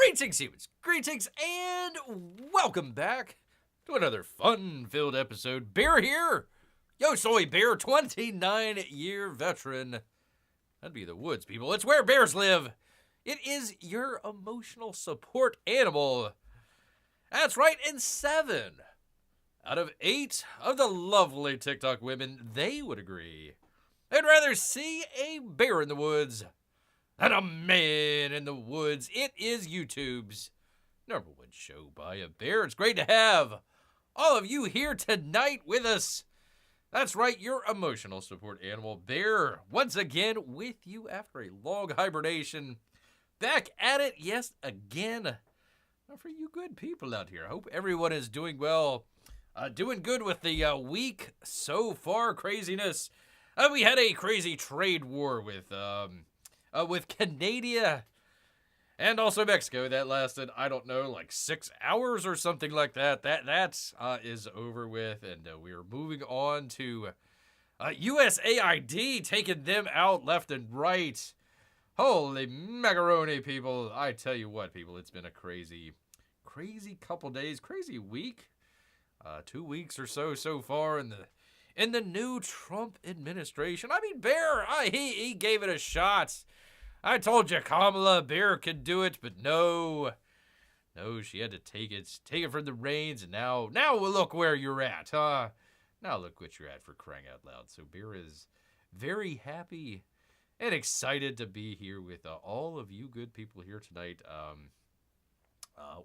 Greetings, humans. Greetings, and welcome back to another fun-filled episode. Bear here. Yo soy Bear, 29-year veteran. That'd be the woods, people. It's where bears live. It is your emotional support animal. That's right, and 7 out of 8 of the lovely TikTok women, they would agree. They'd rather see a bear in the woods than a man in the woods. It is YouTube's number one show by a bear. It's great to have all of you here tonight with us. That's right, your emotional support animal, Bear, once again with you after a long hibernation. Back at it, yes, again. For you good people out here, I hope everyone is doing well. Doing good with the week so far. Craziness. We had a crazy trade war with Canada and also Mexico that lasted, I don't know, like 6 hours or something like that. That is over with, and we are moving on to USAID, taking them out left and right. Holy macaroni, people. I tell you what, people, it's been a crazy couple days, crazy week. 2 weeks or so far in the new Trump administration. I mean, Bear, he gave it a shot. I told you Kamala Bear could do it, but no, she had to take it from the reins, and now look where you're at, huh? Now look what you're at, for crying out loud. So Bear is very happy and excited to be here with all of you good people here tonight.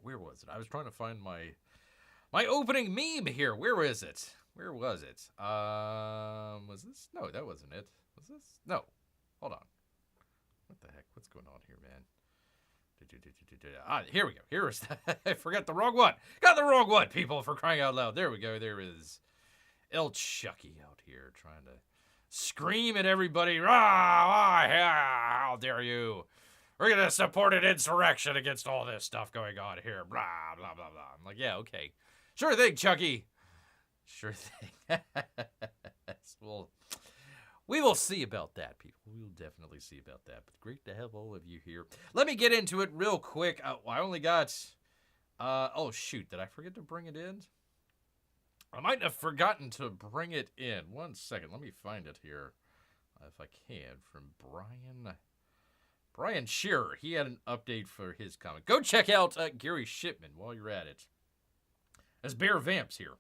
Where was it? I was trying to find my opening meme here. Where is it? Where was it? Was this? No, that wasn't it. Was this? No. Hold on. What the heck? What's going on here, man? Here we go. Here is that. I forgot the wrong one. Got the wrong one, people, for crying out loud. There we go. There is El Chucky out here trying to scream at everybody. How dare you? We're going to support an insurrection against all this stuff going on here. Blah, blah, blah, blah. I'm like, yeah, okay. Sure thing, Chucky. Sure thing. Well, we will see about that, people. We will definitely see about that. But great to have all of you here. Let me get into it real quick. I only got... oh, shoot. Did I forget to bring it in? I might have forgotten to bring it in. 1 second. Let me find it here, if I can, from Brian Shearer. He had an update for his comic. Go check out Gary Shipman while you're at it. As Bear Vamps here.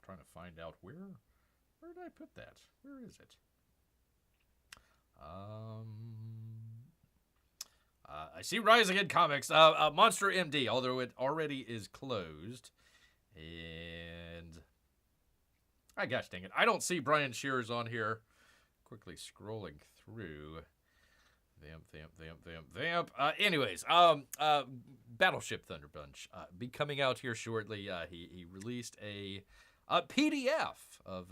Trying to find out where did I put that? Where is it? I see Rise Again Comics. Monster MD, although it already is closed. And gosh dang it. I don't see Brian Shearer's on here. Quickly scrolling through. Vamp. Anyways, Battleship Thunder Bunch be coming out here shortly. He released a PDF of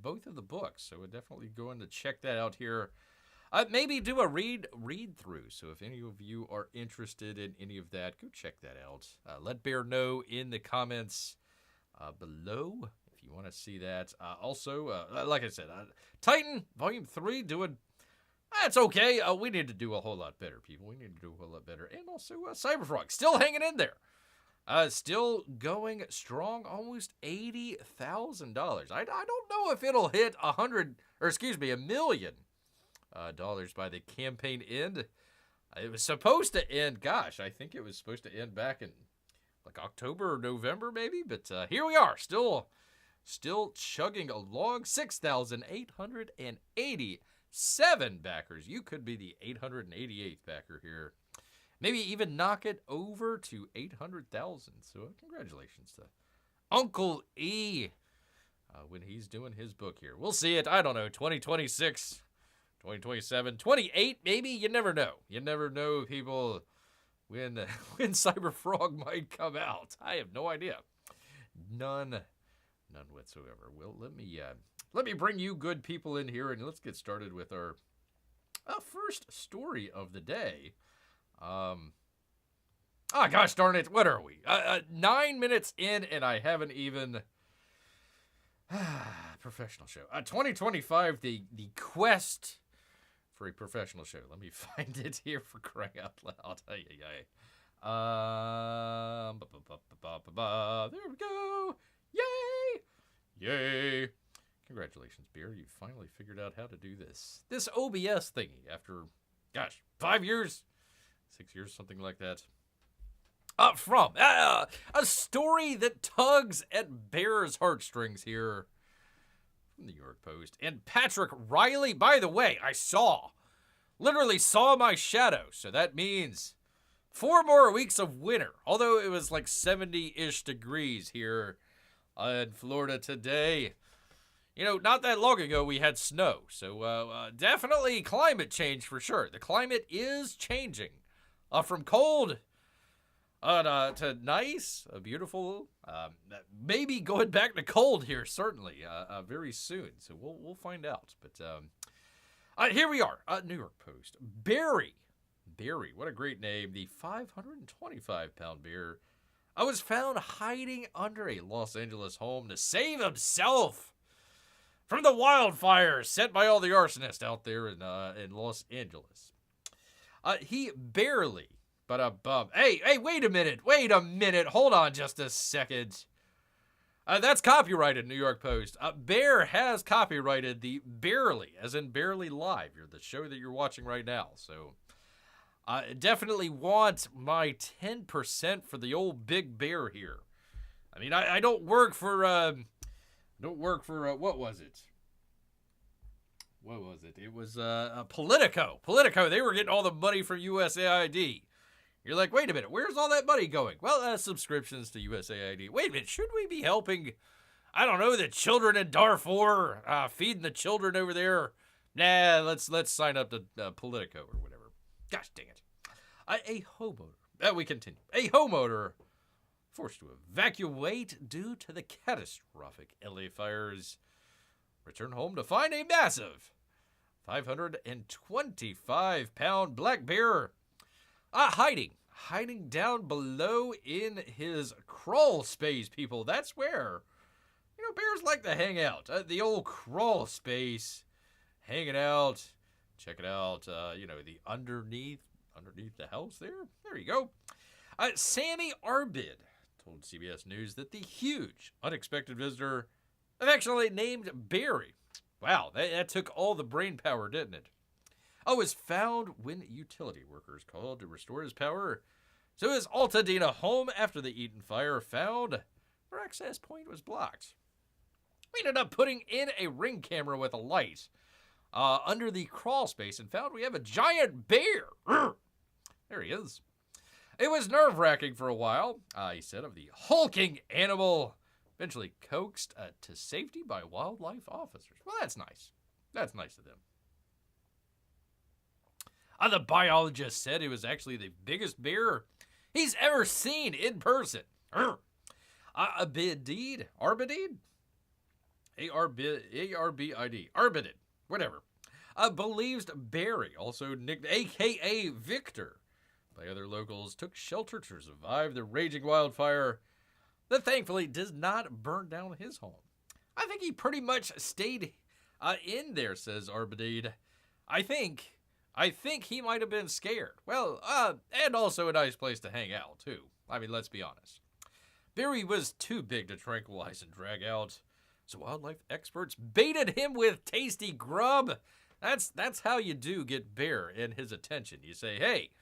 both of the books, so we're definitely going to check that out here. Maybe do a read through. So if any of you are interested in any of that, go check that out. Let Bear know in the comments below if you want to see that. Also, like I said, Titan Volume 3 doing. That's okay. We need to do a whole lot better, people. We need to do a whole lot better. And also, Cyberfrog, still hanging in there. Still going strong, almost $80,000. I don't know if it'll hit $1 million by the campaign end. It was supposed to end, gosh, I think it was supposed to end back in like October or November, maybe. But here we are, still chugging along. 6,887 backers. You could be the 888th backer here. Maybe even knock it over to 800,000. So congratulations to Uncle E when he's doing his book here. We'll see it. I don't know. 2026, 2027, 28 maybe. You never know. You never know, people, when Cyberfrog might come out. I have no idea. None whatsoever. Well, let me bring you good people in here, and let's get started with our first story of the day. Gosh darn it, what are we? 9 minutes in, and I haven't even... professional show. 2025, the quest for a professional show. Let me find it here for crying out loud. There we go. Yay! Yay! Congratulations, Beer. You finally figured out how to do this. This OBS thingy after, gosh, 5 years? 6 years, something like that. From a story that tugs at Bear's heartstrings here from the New York Post. And Patrick Riley, by the way, literally saw my shadow. So that means 4 more weeks of winter. Although it was like 70-ish degrees here in Florida today. You know, not that long ago we had snow. So definitely climate change for sure. The climate is changing from cold to nice, beautiful, maybe going back to cold here, certainly, very soon. So we'll find out. But here we are, New York Post. Barry, what a great name. The 525-pound bear was found hiding under a Los Angeles home to save himself from the wildfires set by all the arsonists out there in Los Angeles. He barely... But hey, wait a minute. Hold on just a second. That's copyrighted, New York Post. Bear has copyrighted the Barely, as in Barely Live. You're the show that you're watching right now. So I definitely want my 10% for the old Big Bear here. I mean, I don't work for, what was it? What was it? It was Politico. Politico, they were getting all the money from USAID. You're like, wait a minute, where's all that money going? Well, subscriptions to USAID. Wait a minute, should we be helping, I don't know, the children in Darfur, feeding the children over there? Nah, let's sign up to Politico or whatever. Gosh dang it. A homeowner, we continue. A homeowner forced to evacuate due to the catastrophic LA fires returned home to find a massive 525-pound black bear hiding down below in his crawl space, people. That's where, bears like to hang out. The old crawl space, hanging out, check it out, the underneath the house there. There you go. Sammy Arbid told CBS News that the huge, unexpected visitor affectionately named Barry. Wow, that took all the brain power, didn't it? Was found when utility workers called to restore his power to his Altadena home after the Eaton fire found their access point was blocked. We ended up putting in a ring camera with a light under the crawl space and found we have a giant bear. Grrrr. There he is. It was nerve-wracking for a while, he said, of the hulking animal eventually coaxed to safety by wildlife officers. Well, that's nice. That's nice of them. The biologist said it was actually the biggest bear he's ever seen in person. Arbidid, A-R-B-I-D, Arbidid, whatever, believes Barry, also nicknamed a.k.a. Victor, by other locals, took shelter to survive the raging wildfire that thankfully does not burn down his home. I think he pretty much stayed in there, says Arbidid. I think he might have been scared. Well, and also a nice place to hang out, too. I mean, let's be honest. Barry was too big to tranquilize and drag out, so wildlife experts baited him with tasty grub. That's how you do get Bear in his attention. You say, hey,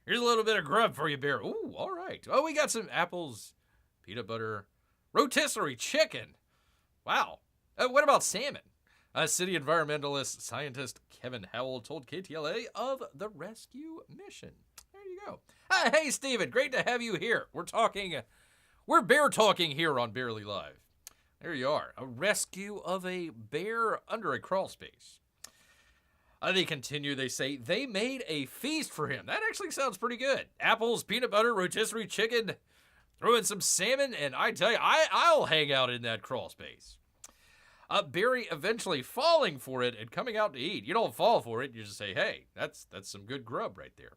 here's a little bit of grub for you, Bear. Ooh, all right. Oh, we got some apples, peanut butter, rotisserie chicken. Wow. What about salmon? City environmentalist scientist Kevin Howell told KTLA of the rescue mission. There you go. Hey, Steven, great to have you here. We're bear talking here on Barely Live. There you are. A rescue of a bear under a crawl space. They continue, they say, they made a feast for him. That actually sounds pretty good. Apples, peanut butter, rotisserie chicken, throw in some salmon, and I tell you, I'll hang out in that crawl space. Barry eventually falling for it and coming out to eat. You don't fall for it, you just say, hey, that's some good grub right there.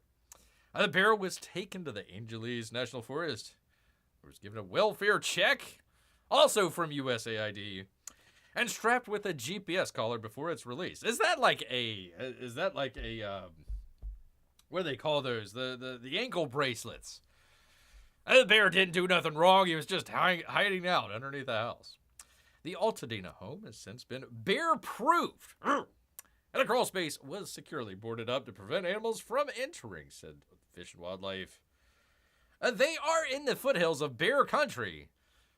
The bear was taken to the Angeles National Forest. He was given a welfare check, also from USAID. and strapped with a GPS collar before it's released. Is that like a what do they call those? The ankle bracelets. The bear didn't do nothing wrong. He was just hiding out underneath the house. The Altadena home has since been bear-proofed. And a crawl space was securely boarded up to prevent animals from entering, said Fish and Wildlife. They are in the foothills of bear country,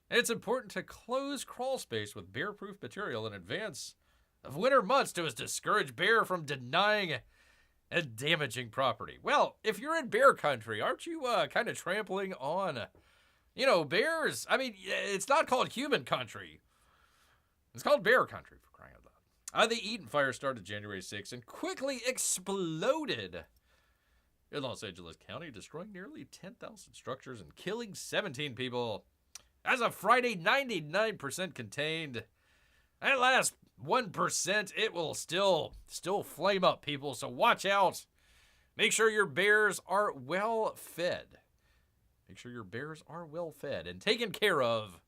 and it's important to close crawl space with bear-proof material in advance of winter months to discourage bear from denying and damaging property. Well, if you're in bear country, aren't you kind of trampling on, bears? I mean, it's not called human country. It's called bear country, for crying out loud. The Eden fire started January 6th and quickly exploded in Los Angeles County, destroying nearly 10,000 structures and killing 17 people. As of Friday, 99% contained. That last 1%, it will still flame up, people, so watch out. Make sure your bears are well fed. Make sure your bears are well fed and taken care of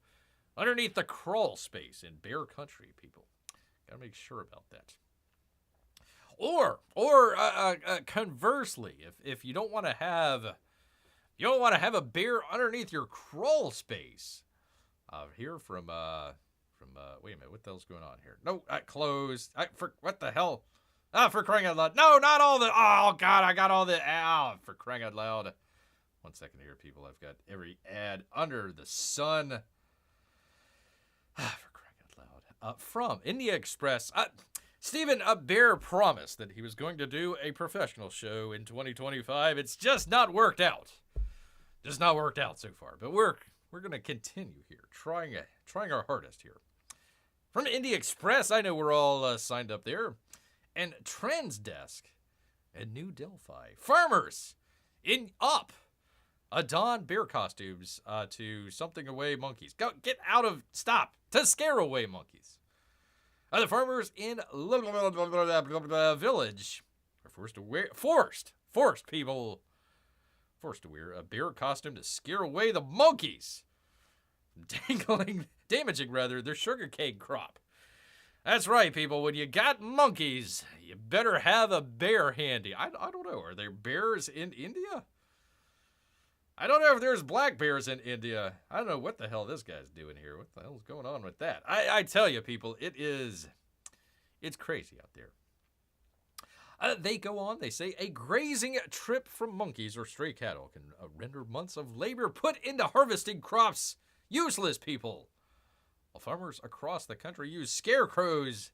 underneath the crawl space in bear country, people. Gotta make sure about that. Or conversely, if you don't want to have a bear underneath your crawl space, here from wait a minute, what the hell's going on here? No, closed. What the hell? For crying out loud. No, not all the. Oh God, I got all the. For crying out loud. 1 second here, people. I've got every ad under the sun. For crying out loud. From India Express. Stephen Bear promised that he was going to do a professional show in 2025. It's just not worked out. Just not worked out so far. But we're going to continue here, trying our hardest here. From India Express, I know we're all signed up there. And Trends Desk and New Delphi. Farmers don bear costumes to something away monkeys. Stop, to scare away monkeys. The farmers in village are forced to wear a bear costume to scare away the monkeys from damaging their sugarcane crop. That's right, people. When you got monkeys, you better have a bear handy. I don't know. Are there bears in India? I don't know if there's black bears in India. I don't know what the hell this guy's doing here. What the hell's going on with that? I tell you, people, it's crazy out there. They go on, they say, a grazing trip from monkeys or stray cattle can render months of labor put into harvesting crops useless, people. While farmers across the country use scarecrows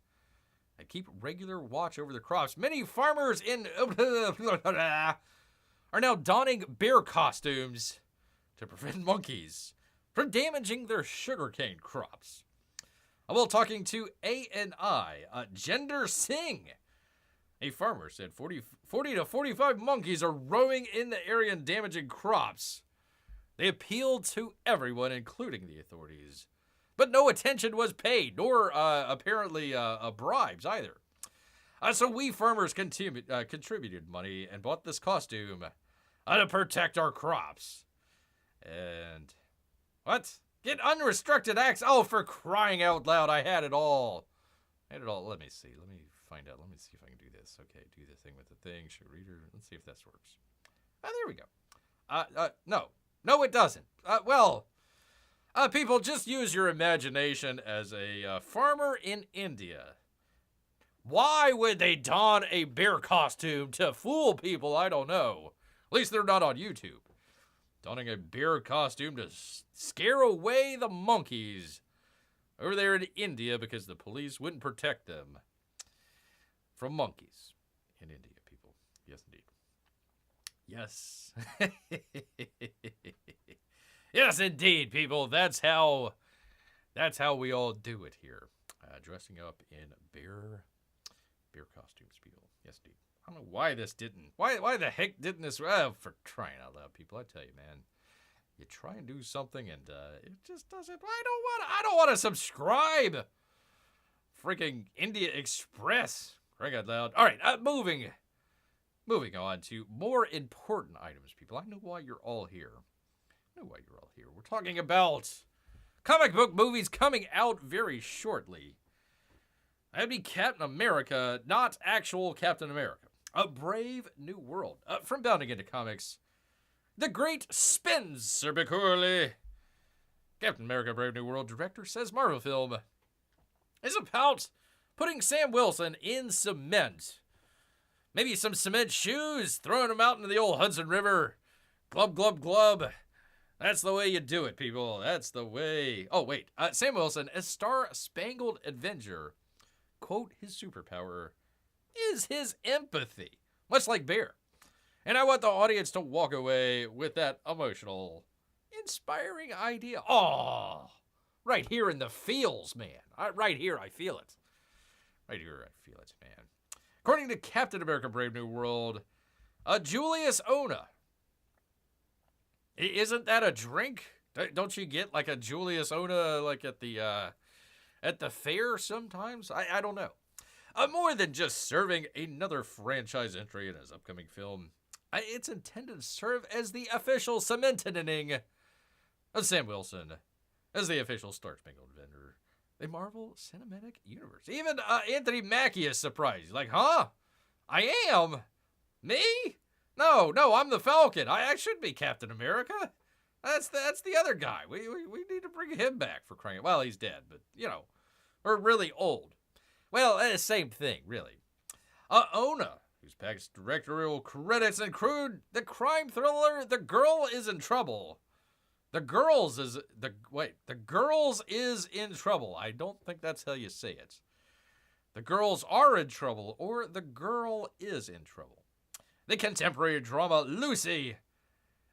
and keep regular watch over their crops, many farmers in are now donning bear costumes to prevent monkeys from damaging their sugarcane crops. While talking to ANI, Gender Singh, a farmer said 40 to 45 monkeys are roaming in the area and damaging crops. They appealed to everyone, including the authorities, but no attention was paid, nor apparently bribes either. So we farmers contributed money and bought this costume to protect our crops. And what? Get unrestricted access. Oh, for crying out loud, I had it all. Let me see. Let me find out. Let me see if I can do this. Okay, do the thing with the thing. Show reader. Let's see if this works. There we go. No, it doesn't. People, just use your imagination as a farmer in India. Why would they don a bear costume to fool people? I don't know. At least they're not on YouTube. Donning a bear costume to scare away the monkeys over there in India because the police wouldn't protect them from monkeys in India, people. Yes, indeed. Yes. Yes, indeed, people. That's how we all do it here. Dressing up in bear costumes, people. Yes, indeed. I don't know why this didn't. Why the heck didn't this? For crying out loud, people! I tell you, man. You try and do something, and it just doesn't. I don't want to subscribe. Freaking India Express. Crying out loud. All right, moving on to more important items, people. I know why you're all here. We're talking about comic book movies coming out very shortly. That'd be Captain America, not actual Captain America. A Brave New World. From Bounding Into Comics, The Great Spencer McCurley. Captain America Brave New World director says Marvel film is about putting Sam Wilson in cement. Maybe some cement shoes, throwing him out into the old Hudson River. Glub, glub, glub. That's the way you do it, people. That's the way. Oh, wait. Sam Wilson, a star-spangled Avenger. Quote, his superpower is his empathy, much like Bear. And I want the audience to walk away with that emotional, inspiring idea. Oh, right here in the feels, man. Right here, I feel it. Right here, I feel it, man. According to Captain America Brave New World, Julius Ona. Isn't that a drink? Don't you get like a Julius Ona like at the fair sometimes? I don't know. More than just serving another franchise entry in his upcoming film, it's intended to serve as the official cementing of Sam Wilson as the official Star-Spangled Avenger, the Marvel Cinematic Universe. Even Anthony Mackie is surprised. He's like, huh? I am? Me? No, I'm the Falcon. I should be Captain America. That's the other guy. We need to bring him back for crying. Well, he's dead, but, or really old. Well, same thing, really. Ona, who's packaged directorial credits and crewed the crime thriller The Girl is in Trouble. The Girls is in Trouble. I don't think that's how you say it. The Girls Are in Trouble, or The Girl is in Trouble. The contemporary drama Lucy,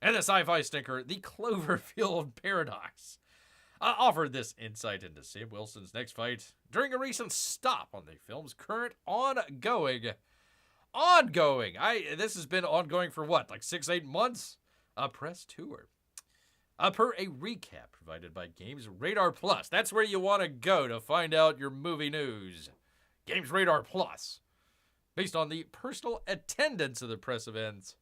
and the sci-fi stinker The Cloverfield Paradox. Offered this insight into Sam Wilson's next fight during a recent stop on the film's current ongoing. This has been ongoing for what, like 6-8 months? A press tour. Per a recap provided by Games Radar Plus. That's where you want to go to find out your movie news. Games Radar Plus. Based on the personal attendance of the press events,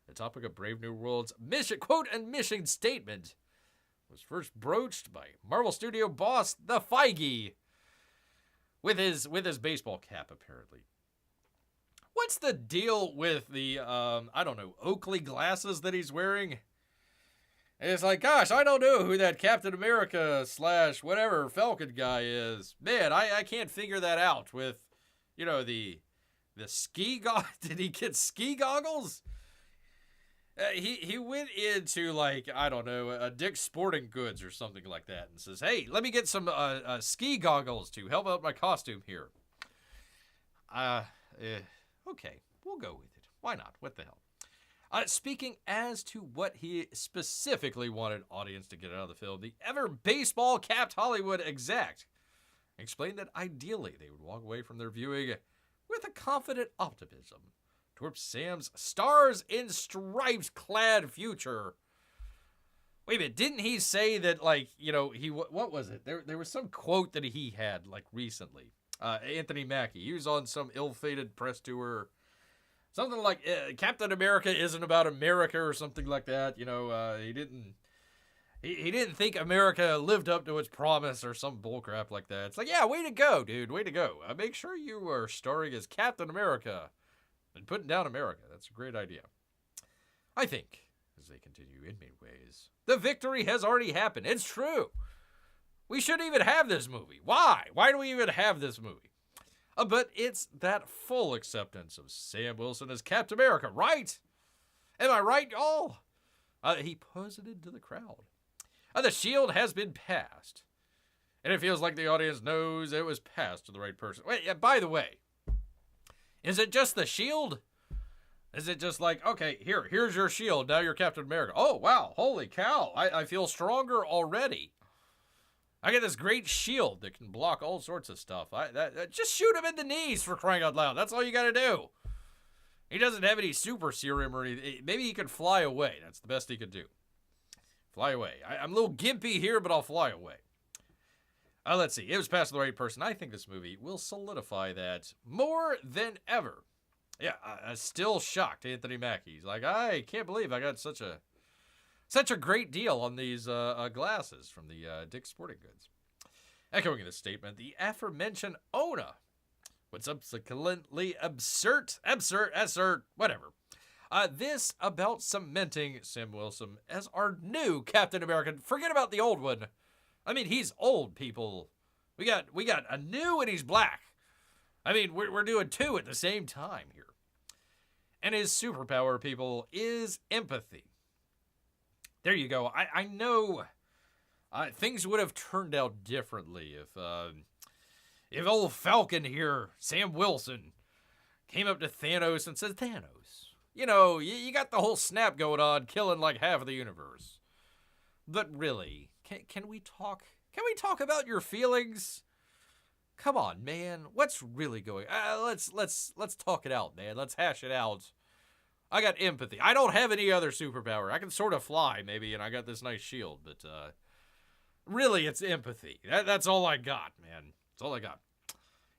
the topic of Brave New World's mission, quote, and mission statement was first broached by Marvel Studio boss the Feige with his baseball cap, apparently. What's the deal with the Oakley glasses that he's wearing? And it's like, gosh, I don't know who that Captain America / whatever Falcon guy is. Man, I can't figure that out with, the ski goggles. Did he get ski goggles? He went into, a Dick's Sporting Goods or something like that and says, hey, let me get some ski goggles to help out my costume here. Okay, we'll go with it. Why not? What the hell? Speaking as to what he specifically wanted audience to get out of the film, the ever baseball-capped Hollywood exec explained that ideally they would walk away from their viewing with a confident optimism towards Sam's stars in stripes clad future. Wait a minute, didn't he say that, what was it? There was some quote that he had, recently. Anthony Mackie, he was on some ill-fated press tour. Something like, Captain America isn't about America or something like that. He didn't think America lived up to its promise or some bullcrap like that. It's like, yeah, way to go, dude, way to go. Make sure you are starring as Captain America and putting down America. That's a great idea. I think, as they continue in many ways, the victory has already happened. It's true. We shouldn't even have this movie. Why? Why do we even have this movie? But it's that full acceptance of Sam Wilson as Captain America, right? Am I right, y'all? He posited to the crowd. The shield has been passed. And it feels like the audience knows it was passed to the right person. Wait, by the way, is it just the shield? Is it just like, okay, here's your shield, now you're Captain America. Oh, wow, holy cow, I feel stronger already. I get this great shield that can block all sorts of stuff. Just shoot him in the knees, for crying out loud. That's all you got to do. He doesn't have any super serum or anything. Maybe he could fly away. That's the best he could do. Fly away. I'm a little gimpy here, but I'll fly away. Let's see. It was passed to the right person. I think this movie will solidify that more than ever. Yeah, I'm still shocked, Anthony Mackie. He's like, I can't believe I got such a great deal on these glasses from the Dick's Sporting Goods. Echoing this statement, the aforementioned Ona What's subsequently absurd, whatever. This about cementing Sam Wilson as our new Captain America. Forget about the old one. I mean, he's old, people. We got a new and he's black. I mean, we're doing two at the same time here. And his superpower, people, is empathy. There you go. I know things would have turned out differently if old Falcon here, Sam Wilson, came up to Thanos and said, Thanos, you know, you got the whole snap going on, killing like half of the universe. But really, can we talk? Can we talk about your feelings? Come on, man. What's really going? Let's talk it out, man. Let's hash it out. I got empathy. I don't have any other superpower. I can sort of fly, maybe, and I got this nice shield, but really, it's empathy. That's all I got, man. That's all I got.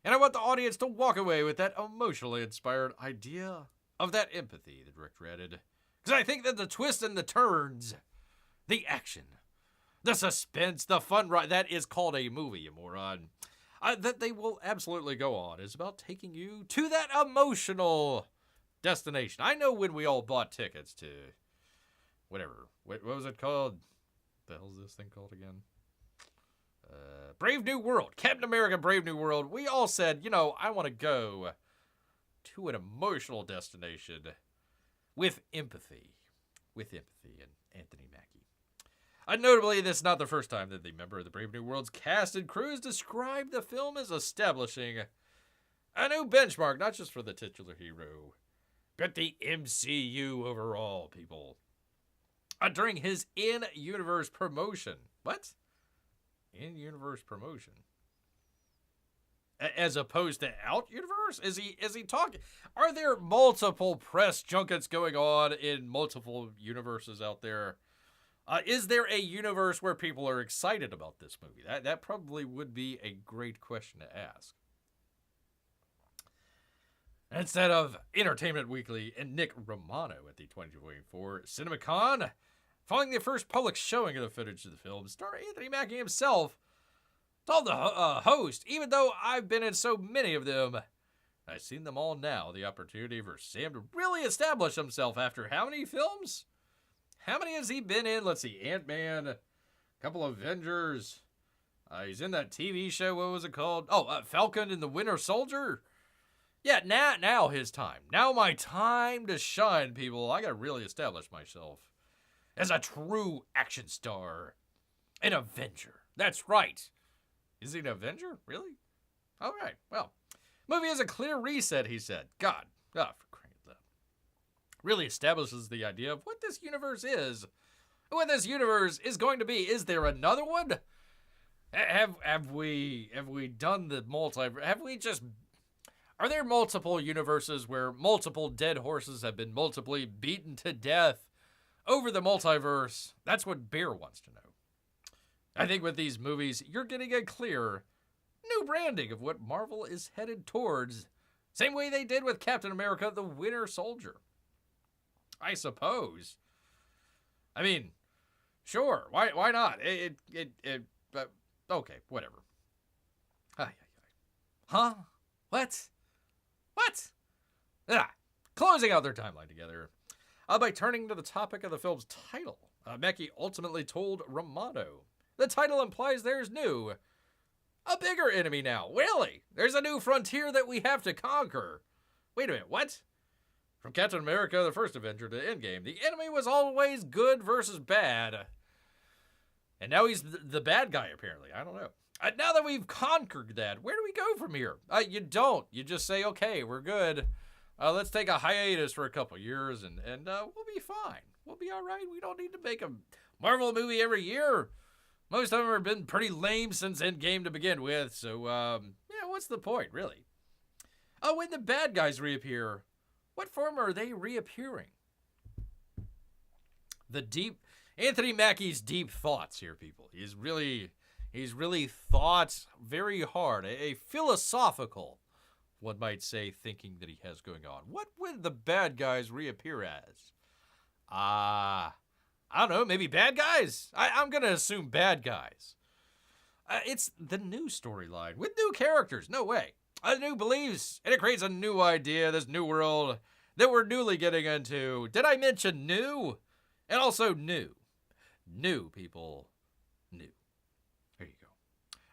And I want the audience to walk away with that emotionally inspired idea of that empathy, the director added. Because I think that the twists and the turns, the action, the suspense, the fun ride, that is called a movie, you moron, that they will absolutely go on is about taking you to that emotional destination. I know when we all bought tickets to whatever. What was it called? The hell's this thing called again? Brave New World. Captain America Brave New World. We all said, you know, I want to go to an emotional destination with empathy. With empathy and Anthony Mackie. Notably, this is not the first time that the member of the Brave New World's cast and crews described the film as establishing a new benchmark, not just for the titular hero, but the MCU overall, people. During his in-universe promotion. What? In-universe promotion? As opposed to out-universe? Is he talking? Are there multiple press junkets going on in multiple universes out there? Is there a universe where people are excited about this movie? That probably would be a great question to ask. Instead of Entertainment Weekly and Nick Romano at the 2024 CinemaCon, following the first public showing of the footage of the film, star Anthony Mackie himself told the host, even though I've been in so many of them, I've seen them all now. The opportunity for Sam to really establish himself after how many films? How many has he been in? Let's see, Ant-Man, a couple of Avengers. He's in that TV show, what was it called? Oh, Falcon and the Winter Soldier. Yeah, now his time. Now my time to shine, people. I got to really establish myself as a true action star. An Avenger. That's right. Is he an Avenger? Really? All right. Well, movie is a clear reset, he said. God. Oh, for crying out loud. Really establishes the idea of what this universe is. What this universe is going to be. Is there another one? Have we done the multiverse? Have we just... Are there multiple universes where multiple dead horses have been multiply beaten to death over the multiverse? That's what Bear wants to know. I think with these movies, you're getting a clear new branding of what Marvel is headed towards. Same way they did with Captain America, the Winter Soldier. I suppose. I mean, sure. Why not? Okay, whatever. Huh? What? Closing out their timeline together. By turning to the topic of the film's title, Mackie ultimately told Romano, the title implies there's a bigger enemy now. Really? There's a new frontier that we have to conquer. Wait a minute, what? From Captain America, the first Avenger, to Endgame, the enemy was always good versus bad. And now he's the bad guy, apparently. I don't know. Now that we've conquered that, where do we go from here? You don't. You just say, okay, we're good. Let's take a hiatus for a couple years, and we'll be fine. We'll be all right. We don't need to make a Marvel movie every year. Most of them have been pretty lame since Endgame to begin with, so, yeah, what's the point, really? When the bad guys reappear, what form are they reappearing? Anthony Mackie's deep thoughts here, people. He's really thought very hard, a philosophical, one might say, thinking that he has going on. What would the bad guys reappear as? I don't know, maybe bad guys? I'm going to assume bad guys. It's the new storyline with new characters. No way. new beliefs, and it creates a new idea, this new world that we're newly getting into. Did I mention new? And also new. New, people. New. There you go.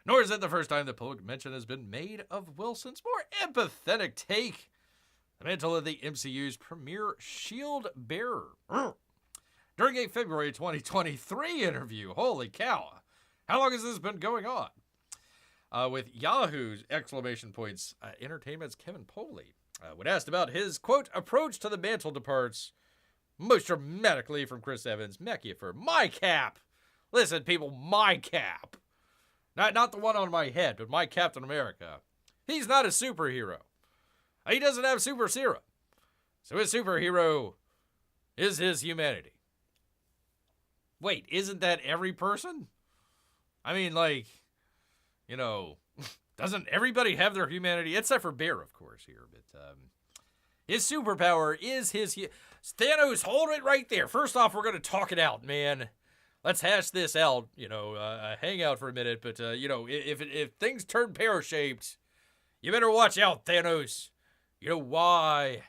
Nor is it the first time the public mention has been made of Wilson's more empathetic take. The mantle of the MCU's premier shield bearer. During a February 2023 interview. Holy cow. How long has this been going on? With Yahoo's ! Entertainment's Kevin Poley. When asked about his, quote, approach to the mantle departs most dramatically from Chris Evans, Mackie for my cap. Listen, people, my cap. Not the one on my head, but my Captain America. He's not a superhero. He doesn't have super serum. So his superhero is his humanity. Wait, isn't that every person? I mean, like, you know, doesn't everybody have their humanity? Except for Bear, of course, here. But his superpower is his... Thanos, hold it right there. First off, we're going to talk it out, man. Let's hash this out, hang out for a minute. But, if things turn pear-shaped, you better watch out, Thanos. You know why?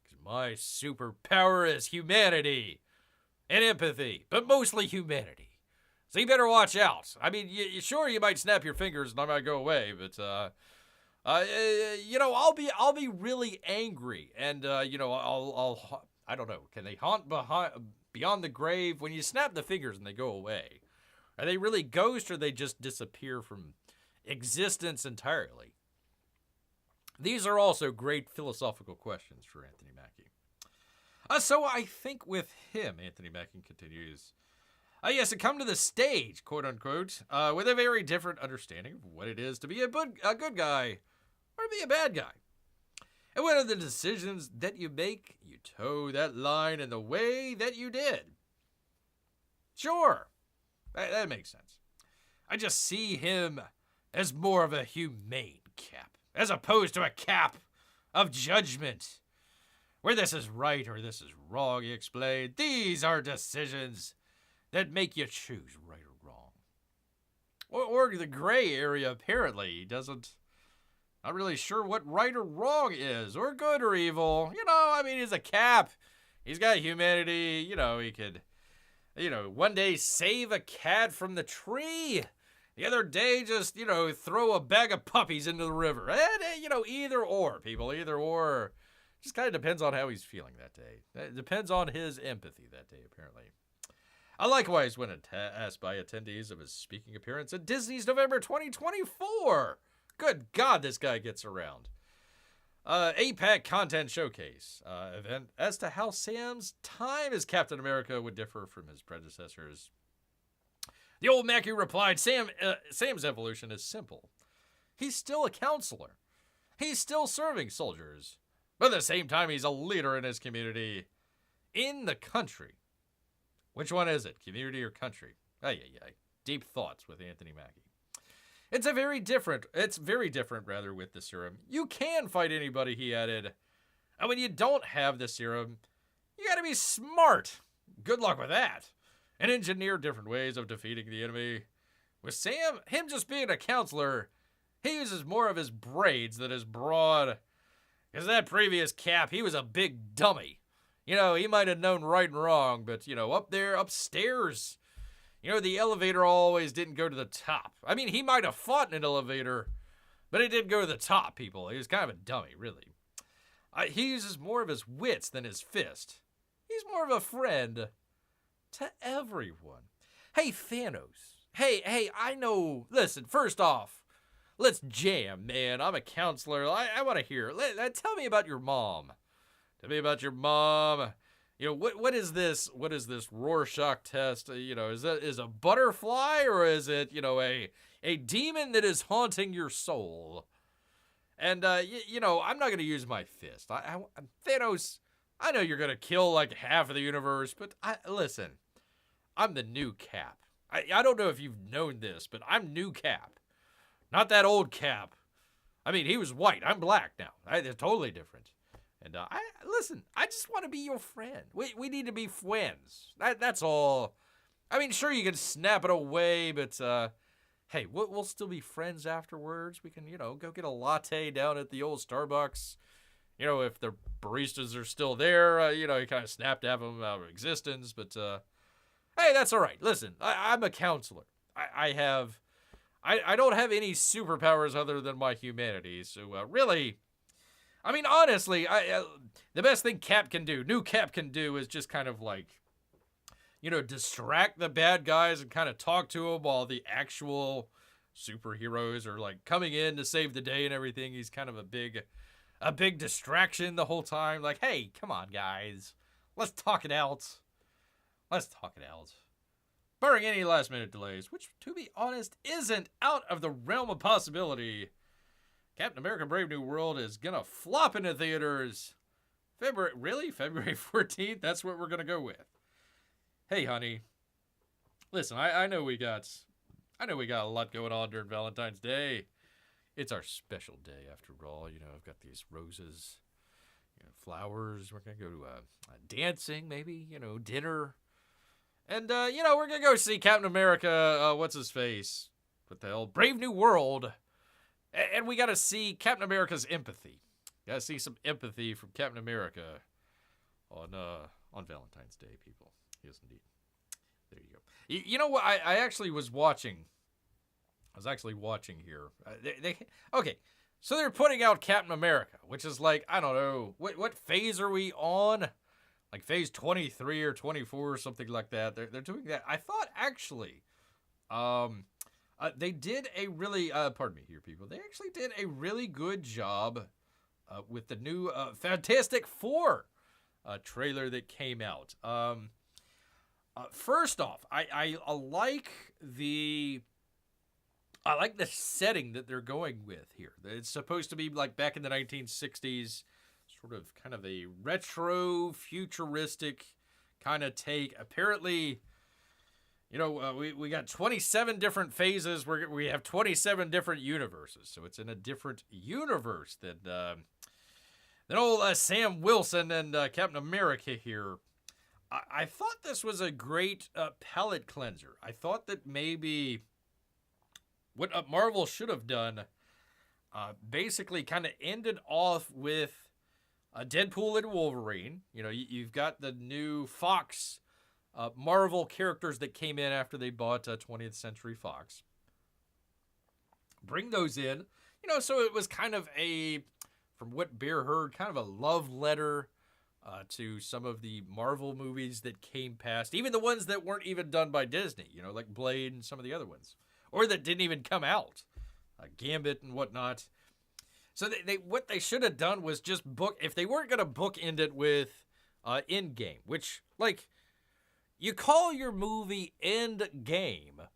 Because my superpower is humanity and empathy, but mostly humanity. So you better watch out. I mean, sure, you might snap your fingers and I might go away, but, I'll be really angry. And, I don't know. Can they haunt beyond the grave? When you snap the fingers and they go away, are they really ghosts or they just disappear from existence entirely? These are also great philosophical questions for Anthony Mackie. So I think with him, Anthony Mackie continues, yes, to come to the stage, quote unquote, with a very different understanding of what it is to be a good guy or to be a bad guy. And what are the decisions that you make? You toe that line in the way that you did. Sure, that makes sense. I just see him as more of a humane Cap, as opposed to a Cap of judgment, where this is right or this is wrong, he explained. These are decisions that make you choose right or wrong. Or the gray area, apparently. He doesn't... Not really sure what right or wrong is, or good or evil. He's a Cap. He's got humanity. He could, one day save a cat from the tree. The other day, just, throw a bag of puppies into the river. And, either or, people, either or. Just kind of depends on how he's feeling that day. It depends on his empathy that day, apparently. Likewise, when asked by attendees of his speaking appearance at Disney's November 2024. Good God, this guy gets around. APAC Content Showcase event as to how Sam's time as Captain America would differ from his predecessors. The old Mackie replied, Sam's evolution is simple. He's still a counselor. He's still serving soldiers. But at the same time, he's a leader in his community. In the country. Which one is it? Community or country? Deep thoughts with Anthony Mackie. It's very different with the serum. You can fight anybody, he added. And when you don't have the serum, you gotta be smart. Good luck with that. And engineer different ways of defeating the enemy. With Sam, him just being a counselor, he uses more of his braids than his broad. Because that previous Cap, he was a big dummy. He might have known right and wrong, but, up there, upstairs... the elevator always didn't go to the top. I mean, he might have fought in an elevator, but it didn't go to the top, people. He was kind of a dummy, really. He uses more of his wits than his fist. He's more of a friend to everyone. Hey, Thanos. Hey, I know. Listen, first off, let's jam, man. I'm a counselor. I want to hear. Tell me about your mom. Tell me about your mom. What is this? What is this Rorschach test? Is a butterfly or is it, a demon that is haunting your soul? And, I'm not going to use my fist. Thanos, I know you're going to kill like half of the universe, but listen, I'm the new Cap. I don't know if you've known this, but I'm new Cap. Not that old Cap. I mean, he was white. I'm black now. They're totally different. And I just want to be your friend. We need to be friends. That's all. I mean, sure, you can snap it away, but, hey, we'll still be friends afterwards. We can, go get a latte down at the old Starbucks. If the baristas are still there, you kind of snap to have them out of existence. But, hey, that's all right. Listen, I'm a counselor. I don't have any superpowers other than my humanity. So, really, I mean, honestly, the best thing new Cap can do is just kind of like, distract the bad guys and kind of talk to them while the actual superheroes are like coming in to save the day and everything. He's kind of a big distraction the whole time. Like, hey, come on, guys. Let's talk it out. Barring any last minute delays, which, to be honest, isn't out of the realm of possibility. Captain America Brave New World is gonna flop into theaters. February 14th? That's what we're gonna go with. Hey, honey. Listen, I know we got a lot going on during Valentine's Day. It's our special day, after all. I've got these roses, flowers. We're going to go to dancing, maybe, dinner. And, we're going to go see Captain America, what's-his-face? What the hell? Brave New World. And we got to see Captain America's empathy. Got to see some empathy from Captain America on Valentine's Day, people. Yes, indeed. There you go. You know what? I actually was watching. I was actually watching here. Okay, so they're putting out Captain America, which is like, I don't know, what phase are we on? Like phase 23 or 24 or something like that. They're doing that. I thought actually, they did a really, pardon me here, people. They actually did a really good job with the new Fantastic Four trailer that came out. First off, I like the setting that they're going with here. It's supposed to be like back in the 1960s, sort of kind of a retro futuristic kind of take. Apparently, we got 27 different phases. We have 27 different universes, so it's in a different universe than old Sam Wilson and Captain America here. I thought this was a great palette cleanser. I thought that maybe what Marvel should have done basically kind of ended off with Deadpool and Wolverine. You've got the new Fox Marvel characters that came in after they bought 20th Century Fox. Bring those in, so it was kind of from what Bear heard, kind of a love letter to some of the Marvel movies that came past, even the ones that weren't even done by Disney, like Blade and some of the other ones, or that didn't even come out, Gambit and whatnot. So what they should have done was just if they weren't going to bookend it with Endgame, which, like, you call your movie Endgame,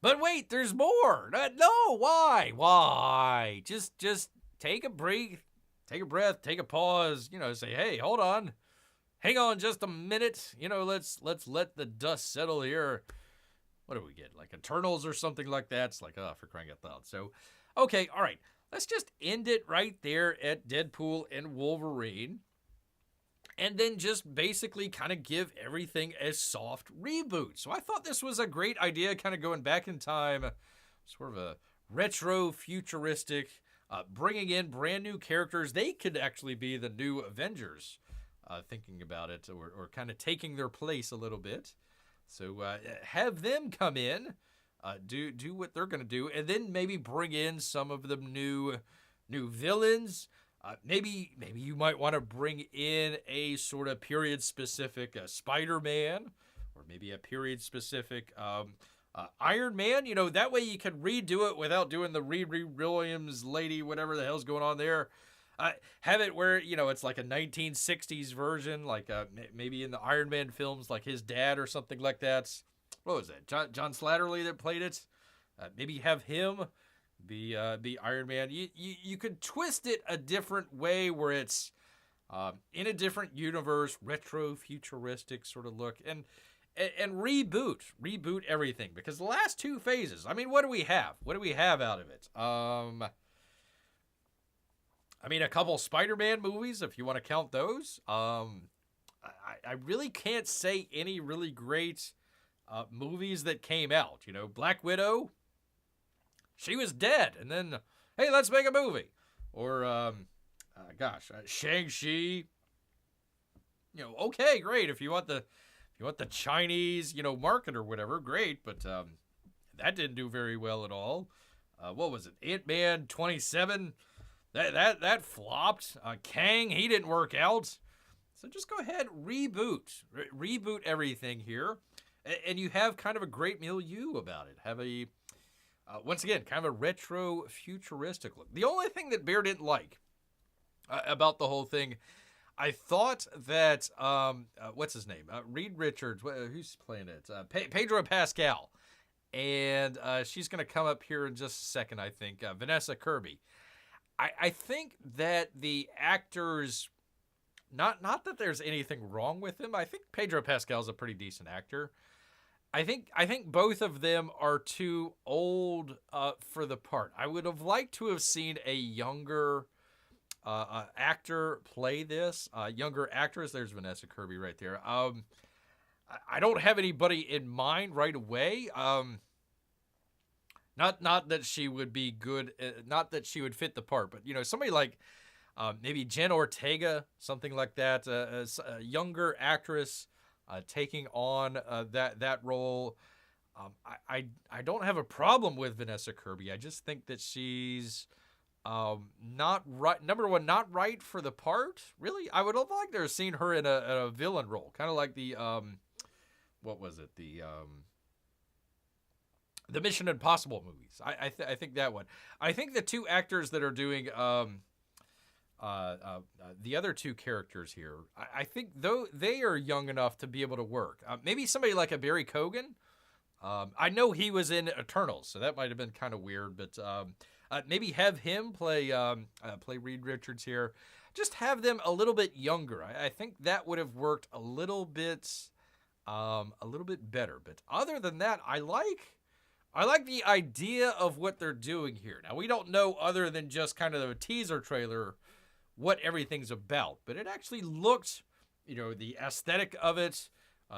but wait, there's more. No, why? Just take a breath. Take a breath, take a pause, say, hey, hold on. Hang on just a minute. Let's let the dust settle here. What do we get? Like Eternals or something like that? It's like, for crying out loud. So, okay, all right. Let's just end it right there at Deadpool and Wolverine. And then just basically kind of give everything a soft reboot. So I thought this was a great idea, kind of going back in time. Sort of a retro futuristic, bringing in brand new characters. They could actually be the new Avengers, thinking about it, or kind of taking their place a little bit. So have them come in, do what they're going to do, and then maybe bring in some of the new villains. Maybe you might want to bring in a sort of period-specific Spider-Man, or maybe a period-specific Iron Man. That way you can redo it without doing the Riri Williams lady, whatever the hell's going on there. Have it where, it's like a 1960s version, like maybe in the Iron Man films, like his dad or something like that. What was that? John Slattery that played it? Maybe have him be Iron Man. You could twist it a different way where it's in a different universe, retro futuristic sort of look, and reboot everything, because the last two phases, I mean, what do we have? What do we have out of it? I mean, a couple Spider-Man movies, if you want to count those. I really can't say any really great movies that came out. Black Widow, she was dead, and then, hey, let's make a movie. Or, Shang-Chi. Okay, great. If you want the Chinese, market or whatever, great. But that didn't do very well at all. What was it? Ant-Man 27. That flopped. Kang, he didn't work out. So just go ahead, reboot everything here, and you have kind of a great milieu about it. Have a once again kind of a retro futuristic look. The only thing that Bear didn't like about the whole thing, I thought that what's his name? Reed Richards. Who's playing it? Pedro Pascal, and she's going to come up here in just a second. I think Vanessa Kirby. I think that the actors, not that there's anything wrong with them. I think Pedro Pascal's a pretty decent actor. I think both of them are too old for the part. I would have liked to have seen a younger actor play this. Younger actress. There's Vanessa Kirby right there. I don't have anybody in mind right away. Not that she would be good, not that she would fit the part, but somebody like maybe Jen Ortega, something like that, a younger actress taking on that role. I don't have a problem with Vanessa Kirby. I just think that she's not right. Number one, not right for the part. Really, I would have liked to have seen her in a villain role, kind of like the what was it? The Mission Impossible movies. I think that one. I think the two actors that are doing the other two characters here, I think though they are young enough to be able to work. Maybe somebody like a Barry Keoghan. I know he was in Eternals, so that might have been kind of weird. But maybe have him play Reed Richards here. Just have them a little bit younger. I think that would have worked a little bit better. But other than that, I like the idea of what they're doing here. Now, we don't know other than just kind of a teaser trailer what everything's about, but it actually looked, the aesthetic of it,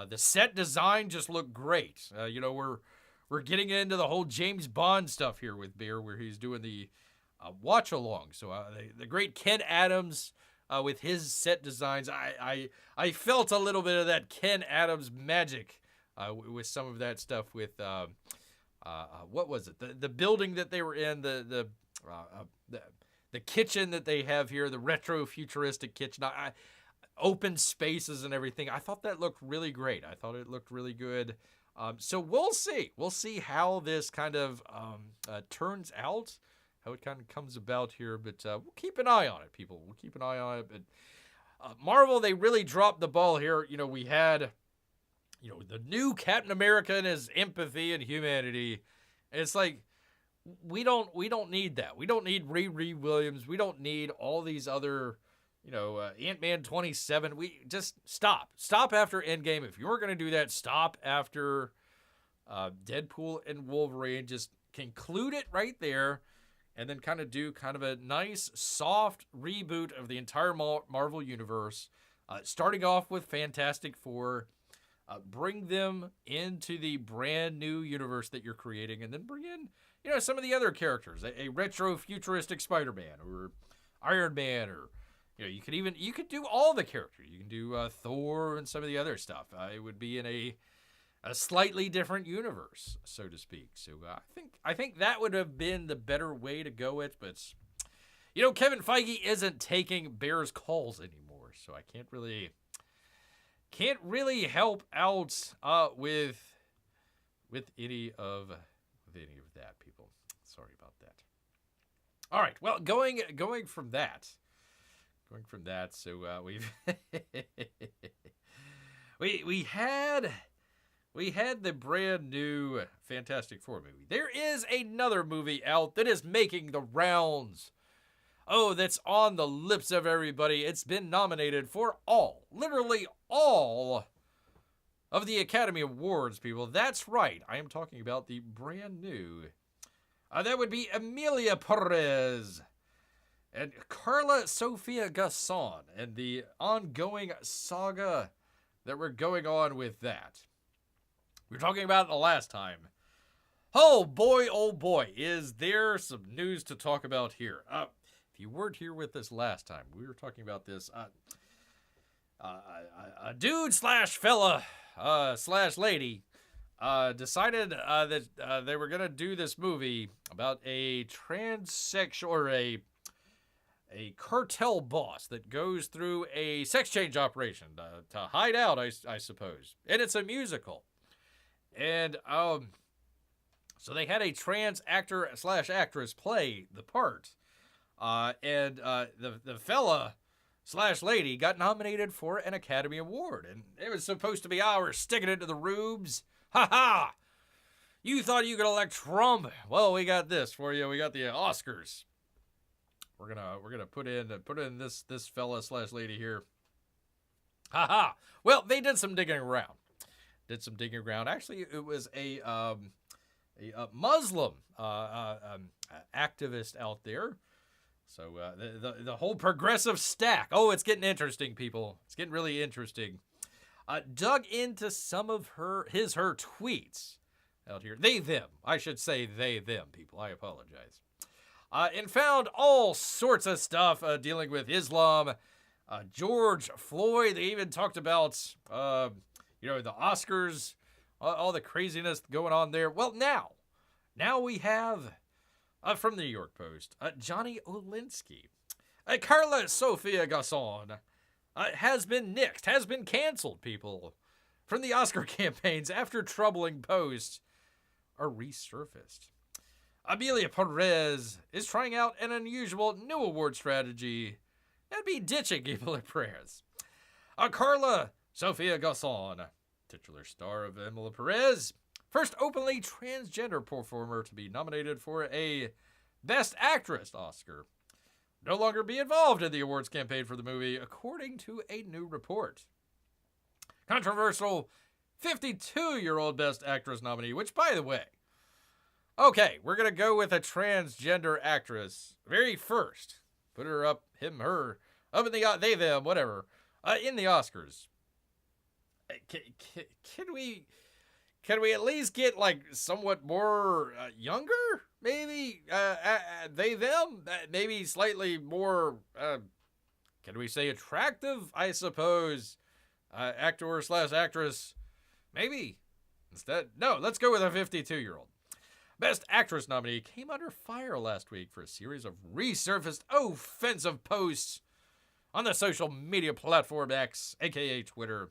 the set design just looked great. We're getting into the whole James Bond stuff here with Bear, where he's doing the watch along. So the great Ken Adams with his set designs, I felt a little bit of that Ken Adams magic with some of that stuff with. What was it? The building that they were in, the kitchen that they have here, the retro futuristic kitchen, open spaces and everything. I thought that looked really great. I thought it looked really good. So we'll see. We'll see how this kind of turns out, how it kind of comes about here. But we'll keep an eye on it, people. We'll keep an eye on it. But Marvel, they really dropped the ball here. We had. The new Captain America and his empathy and humanity. It's like, we don't need that. We don't need Riri Williams. We don't need all these other, Ant-Man 27. We just stop. Stop after Endgame. If you were going to do that, stop after Deadpool and Wolverine. Just conclude it right there. And then kind of do kind of a nice, soft reboot of the entire Marvel universe. Starting off with Fantastic Four. Bring them into the brand new universe that you're creating, and then bring in, some of the other characters, a retro futuristic Spider-Man or Iron Man, or you could do all the characters. You can do Thor and some of the other stuff. It would be in a slightly different universe, so to speak. So I think that would have been the better way to go with. But Kevin Feige isn't taking Bear's calls anymore, so I can't really help out with any of that, people. Sorry about that. All right. Well, going from that. So we've we had the brand new Fantastic Four movie. There is another movie out that is making the rounds. Oh, that's on the lips of everybody. It's been nominated for literally all of the Academy Awards, people. That's right. I am talking about the brand new. That would be Emilia Perez and Carla Sofia Gasson and the ongoing saga that we're going on with that. We were talking about it the last time. oh boy, is there some news to talk about here. If you weren't here with us last time, we were talking about this. A dude slash fella slash lady decided that they were going to do this movie about a transsexual or a cartel boss that goes through a sex change operation to hide out, I suppose. And it's a musical. And so they had a trans actor slash actress play the part. And the fella slash lady got nominated for an Academy Award. And it was supposed to be ours, sticking it to the rubes. Ha ha! You thought you could elect Trump. Well, we got this for you. We got the Oscars. We're gonna put in this fella slash lady here. Ha ha! Well, they did some digging around. Actually, it was a Muslim activist out there. So the whole progressive stack. Oh, it's getting interesting, people. It's getting really interesting. Dug into some of her tweets out here. I should say them, people. I apologize. And found all sorts of stuff dealing with Islam, George Floyd. They even talked about, the Oscars, all the craziness going on there. Well, now we have, from the New York Post, Johnny Olinsky. Carla Sofia Gasson has been nixed, has been canceled, people, from the Oscar campaigns after troubling posts are resurfaced. Amelia Perez is trying out an unusual new award strategy and be ditching Amelia Perez. Carla Sofia Gasson, titular star of Amelia Perez, first openly transgender performer to be nominated for a Best Actress Oscar, no longer be involved in the awards campaign for the movie, according to a new report. Controversial 52-year-old Best Actress nominee, which, by the way, okay, we're going to go with a transgender actress. Very first. Put her up, him, her, up in the, they, them, whatever, in the Oscars. Can we at least get, like, somewhat more younger? Maybe? They, them? Maybe slightly more, can we say attractive? I suppose. Actor slash actress. Maybe. Instead, no, let's go with a 52-year-old. Best Actress nominee came under fire last week for a series of resurfaced offensive posts on the social media platform X, aka Twitter,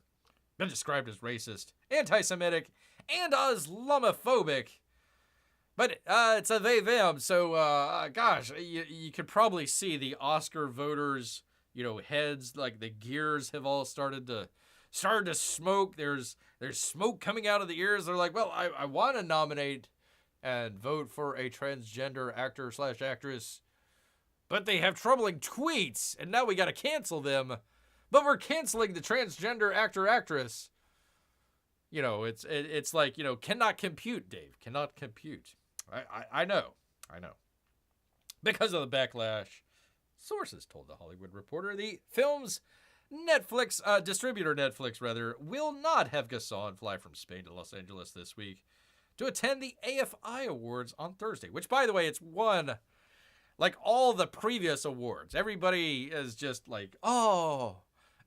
been described as racist, anti-Semitic, and Islamophobic. But it's a they, them, so gosh, you could probably see the Oscar voters, heads, like the gears have all started to smoke. There's smoke coming out of the ears. They're like, well, I want to nominate and vote for a transgender actor slash actress, but they have troubling tweets, and now we got to cancel them. But we're canceling the transgender actor actress. It's like, cannot compute, Dave. Cannot compute. I know. Because of the backlash, sources told The Hollywood Reporter the film's distributor Netflix, will not have Gasson fly from Spain to Los Angeles this week to attend the AFI Awards on Thursday, which, by the way, it's won like all the previous awards. Everybody is just like, oh,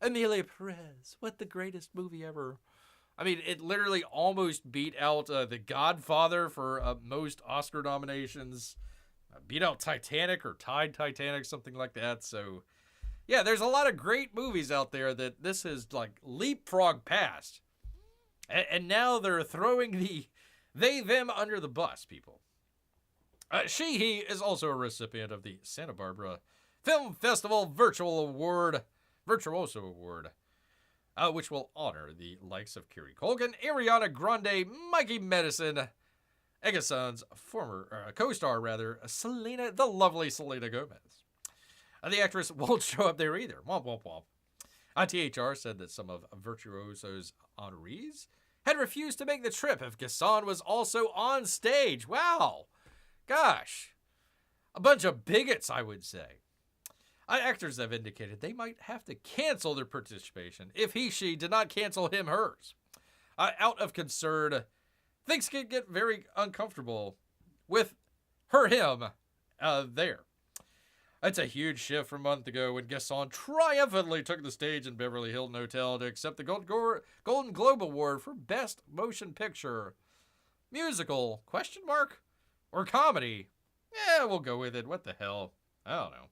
Amelia Perez, what the greatest movie ever. I mean, it literally almost beat out The Godfather for most Oscar nominations. Beat out Titanic or tied Titanic, something like that. So, yeah, there's a lot of great movies out there that this is like leapfrog past. And now they're throwing the them under the bus, people. He is also a recipient of the Santa Barbara Film Festival Virtuoso Award, which will honor the likes of Kerry Colgan, Ariana Grande, Mikey Madison, Egason's former co-star, the lovely Selena Gomez. The actress won't show up there either. Womp, womp, womp. THR said that some of Virtuoso's honorees had refused to make the trip if Gasson was also on stage. Wow. Gosh. A bunch of bigots, I would say. Actors have indicated they might have to cancel their participation if she did not cancel him hers. Out of concern things could get very uncomfortable with him there. It's a huge shift from a month ago when Gaston triumphantly took the stage in Beverly Hilton Hotel to accept the Golden Globe Award for Best Motion Picture. Musical, question mark? Or comedy? Yeah, we'll go with it. What the hell? I don't know.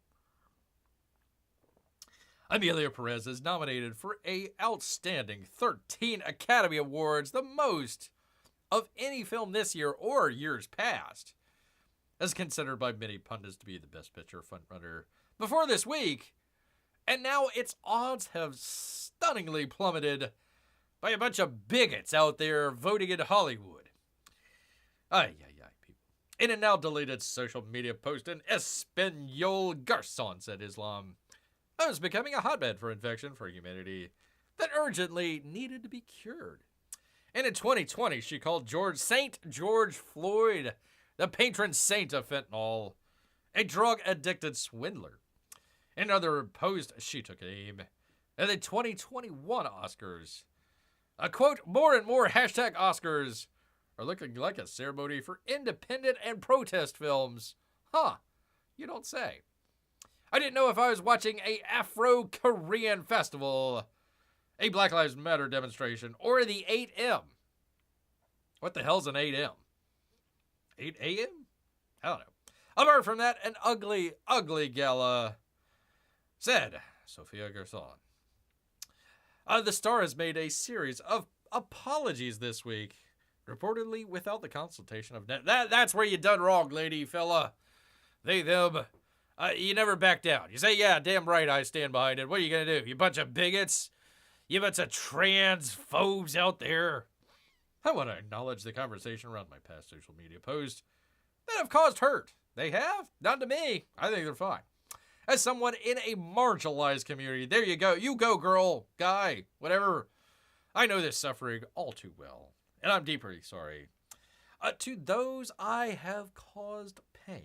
Amelia Perez is nominated for an outstanding 13 Academy Awards, the most of any film this year or years past, as considered by many pundits to be the best picture frontrunner before this week, and now its odds have stunningly plummeted by a bunch of bigots out there voting in Hollywood. People. In a now deleted social media post in Espanol, Garcon said Islam was becoming a hotbed for infection for humanity that urgently needed to be cured. And in 2020, she called Saint George Floyd the patron saint of fentanyl, a drug-addicted swindler. In another post, she took aim at the 2021 Oscars. A quote, more and more hashtag Oscars are looking like a ceremony for independent and protest films. Huh, you don't say. I didn't know if I was watching a Afro-Korean festival, a Black Lives Matter demonstration, or the 8M. What the hell's an 8M? 8 a.m.? I don't know. Apart from that, an ugly, ugly gala, said Sofia Garcon. The star has made a series of apologies this week, reportedly without the consultation of that's where you done wrong, lady, fella. They, them. You never back down. You say, yeah, damn right, I stand behind it. What are you going to do? You bunch of bigots? You bunch of transphobes out there? I want to acknowledge the conversation around my past social media posts that have caused hurt. They have? Not to me. I think they're fine. As someone in a marginalized community, there you go. You go, girl, guy, whatever. I know this suffering all too well, and I'm deeply sorry. To those I have caused pain.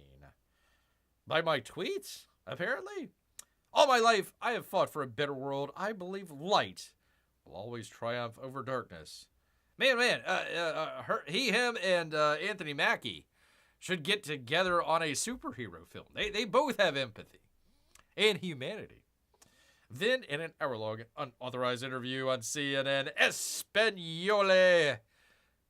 By my tweets, apparently. All my life, I have fought for a better world. I believe light will always triumph over darkness. Man, he, him, and Anthony Mackie should get together on a superhero film. They both have empathy and humanity. Then, in an hour-long unauthorized interview on CNN Espanol,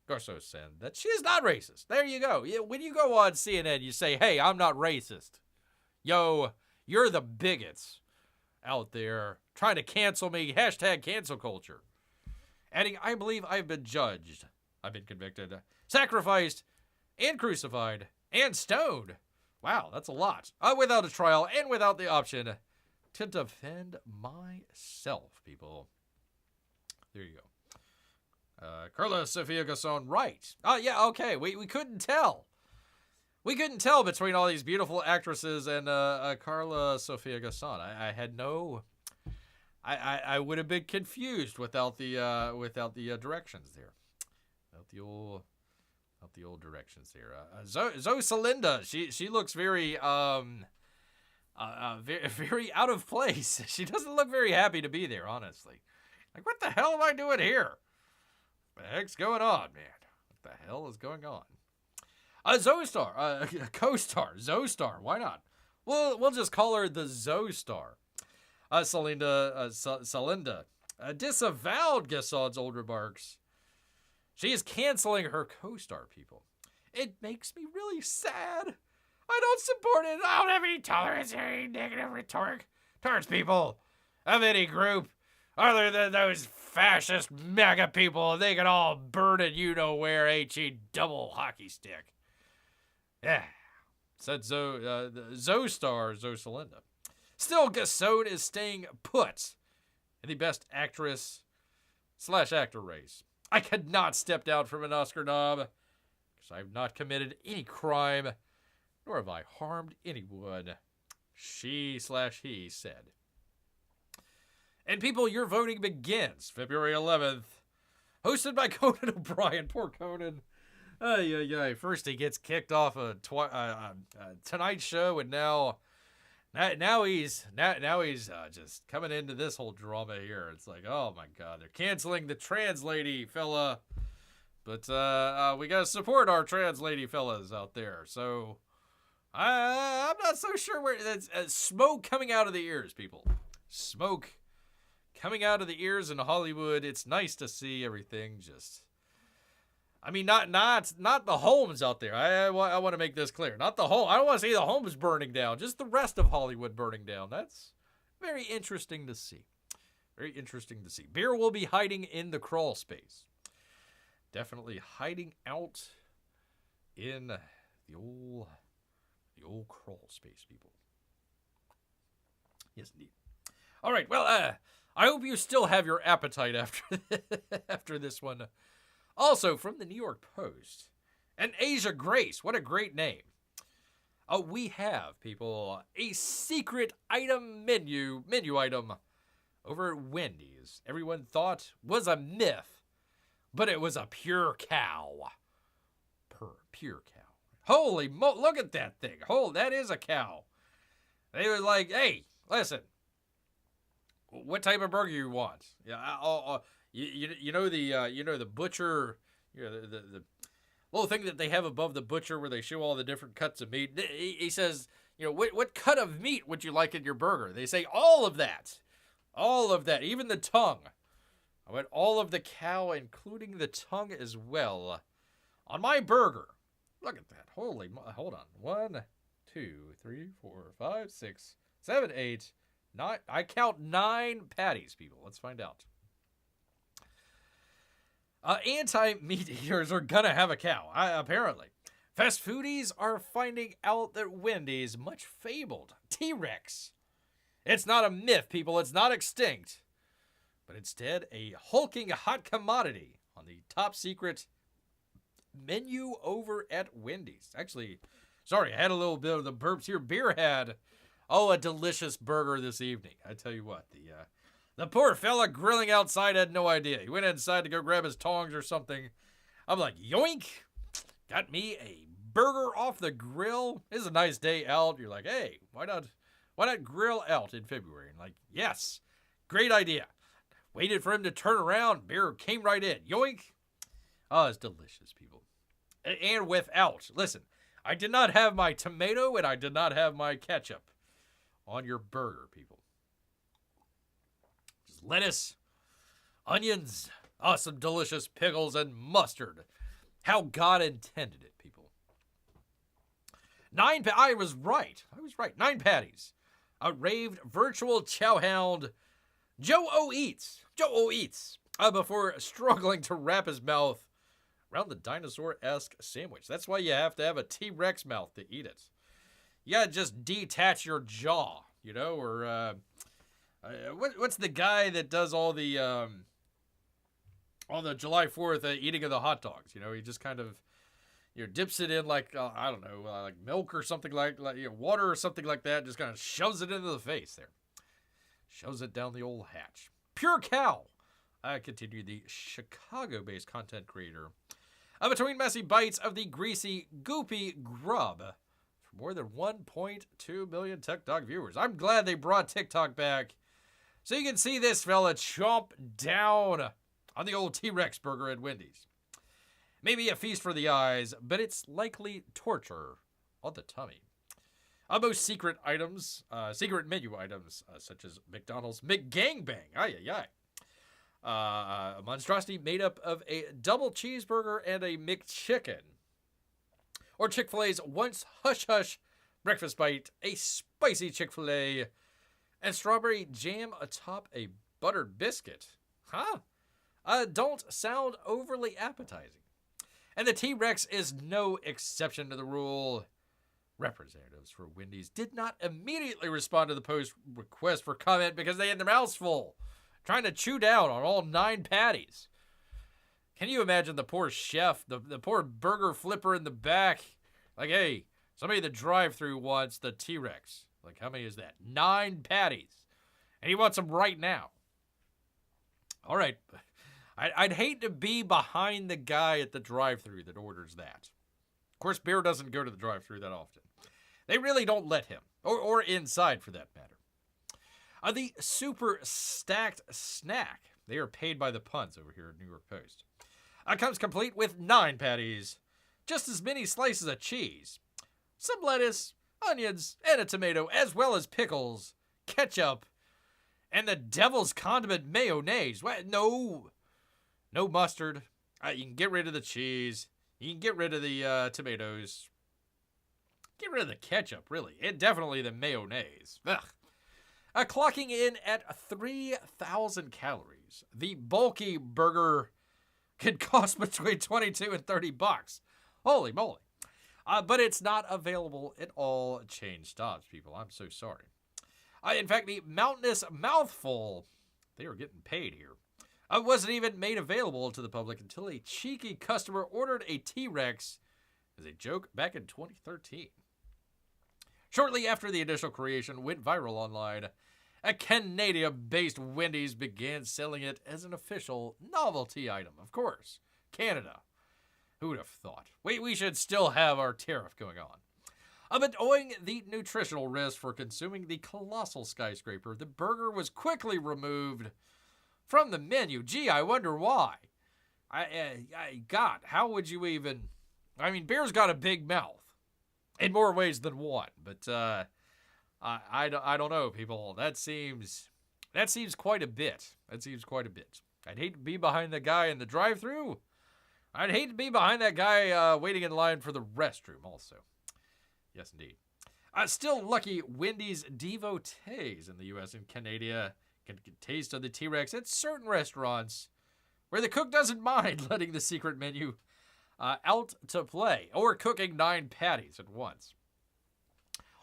Garcon said that she is not racist. There you go. When you go on CNN, you say, hey, I'm not racist. Yo, you're the bigots out there trying to cancel me. Hashtag cancel culture. Adding, I believe I've been judged. I've been convicted, sacrificed, and crucified, and stoned. Wow, that's a lot. Without a trial and without the option to defend myself, people. There you go. Carla Sofia Garcon, right. Yeah, okay, we couldn't tell. We couldn't tell between all these beautiful actresses and Carla Sofia Garcon. I had no... I would have been confused without the directions there, without the old directions there. Zoe Salinda, she looks very very out of place. She doesn't look very happy to be there, honestly. Like, what the hell am I doing here? What the heck's going on, man? What the hell is going on? Co-star, Zoe-star. Why not? We'll just call her the Zoe-star. Salinda disavowed Gaston's old remarks. She is canceling her co-star, people. It makes me really sad. I don't support it. I don't have any tolerance for any negative rhetoric towards people of any group other than those fascist MAGA people. They can all burn it, you-know-where, H-E double hockey stick. Yeah, said Zoe-star, Zoe Salinda. Still, Gaston is staying put in the best actress/actor race. I could not step down from an Oscar nom because I have not committed any crime, nor have I harmed anyone, she/he said. And people, your voting begins February 11th, hosted by Conan O'Brien. Poor Conan. First he gets kicked off a Tonight Show, and now he's just coming into this whole drama here. It's like, oh my God, they're canceling the trans lady, fella. but we gotta support our trans lady fellas out there. So I'm not so sure where that's smoke coming out of the ears, people. Smoke coming out of the ears in Hollywood. It's nice to see everything just. I mean, not the homes out there. I want to make this clear. Not the home. I don't want to see the homes burning down. Just the rest of Hollywood burning down. That's very interesting to see. Very interesting to see. Bear will be hiding in the crawl space. Definitely hiding out in the old crawl space, people. Yes, indeed. All right. Well, I hope you still have your appetite after this one. Also, from the New York Post, and Asia Grace, what a great name. We have, people, a secret item menu item over at Wendy's. Everyone thought was a myth, but it was a pure cow. Pure cow. Holy look at that thing. That is a cow. They were like, hey, listen, what type of burger you want? Yeah, you know the butcher, the little thing that they have above the butcher where they show all the different cuts of meat. He says, what cut of meat would you like in your burger? They say all of that, even the tongue. I want all of the cow, including the tongue as well, on my burger. Look at that! Hold on. 1, 2, 3, 4, 5, 6, 7, 8, 9. I count 9 patties, people. Let's find out. Anti-meat eaters are gonna have a cow, apparently. Fast foodies are finding out that Wendy's much fabled T-Rex. It's not a myth, people. It's not extinct. But instead, a hulking hot commodity on the top secret menu over at Wendy's. Actually, sorry, I had a little bit of the burps here. Beer had, a delicious burger this evening. I tell you what, the poor fella grilling outside had no idea. He went inside to go grab his tongs or something. I'm like, yoink! Got me a burger off the grill. This is a nice day out. You're like, hey, why not grill out in February? And like, yes, great idea. Waited for him to turn around. Beer came right in. Yoink! Oh, it's delicious, people. And without, listen, I did not have my tomato and I did not have my ketchup on your burger, people. Lettuce, onions, some delicious pickles and mustard. How God intended it, people. I was right. 9 patties. A raved virtual chowhound, Joe O Eats, before struggling to wrap his mouth around the dinosaur-esque sandwich. That's why you have to have a T-Rex mouth to eat it. You gotta just detach your jaw, or... what's the guy that does all the July 4th eating of the hot dogs? He just kind of dips it in like I don't know, like milk or something like water or something like that. Just kind of shoves it into the face there, shoves it down the old hatch. Pure cow. Continue the Chicago-based content creator. Between messy bites of the greasy, goopy grub. For more than 1.2 million TikTok viewers. I'm glad they brought TikTok back. So you can see this fella chomp down on the old T-Rex burger at Wendy's. Maybe a feast for the eyes, but it's likely torture on the tummy. Most secret menu items, such as McDonald's McGangbang. A monstrosity made up of a double cheeseburger and a McChicken. Or Chick-fil-A's once hush-hush breakfast bite, a spicy Chick-fil-A, and strawberry jam atop a buttered biscuit. Don't sound overly appetizing. And the T-Rex is no exception to the rule. Representatives for Wendy's did not immediately respond to the Post request for comment because they had their mouths full, trying to chew down on all 9 patties. Can you imagine the poor chef, the poor burger flipper in the back? Like, hey, somebody at the drive-thru wants the T-Rex. Like, how many is that? 9 patties. And he wants them right now. All right. I'd hate to be behind the guy at the drive-thru that orders that. Of course, Bear doesn't go to the drive-thru that often. They really don't let him. Or inside, for that matter. The super stacked snack. They are paid by the puns over here at New York Post. Comes complete with 9 patties, just as many slices of cheese, some lettuce, onions, and a tomato, as well as pickles, ketchup, and the devil's condiment mayonnaise. What? No mustard. You can get rid of the cheese. You can get rid of the tomatoes. Get rid of the ketchup, really. And definitely the mayonnaise. Ugh. Clocking in at 3,000 calories. The bulky burger could cost between $22 and $30. Holy moly. But it's not available at all chain stops, people. I'm so sorry. In fact, the mountainous mouthful, they are getting paid here, wasn't even made available to the public until a cheeky customer ordered a T-Rex as a joke back in 2013. Shortly after the initial creation went viral online, a Canada-based Wendy's began selling it as an official novelty item. Of course, Canada. Who would have thought? We should still have our tariff going on. But owing the nutritional risk for consuming the colossal skyscraper, the burger was quickly removed from the menu. Gee, I wonder why. God, how would you even... I mean, bear's got a big mouth in more ways than one, but I don't know, people. That seems quite a bit. I'd hate to be behind the guy in the drive-thru. I'd hate to be behind that guy waiting in line for the restroom also. Yes, indeed. Still lucky Wendy's devotees in the U.S. and Canada can get a taste of the T-Rex at certain restaurants where the cook doesn't mind letting the secret menu out to play or cooking 9 patties at once.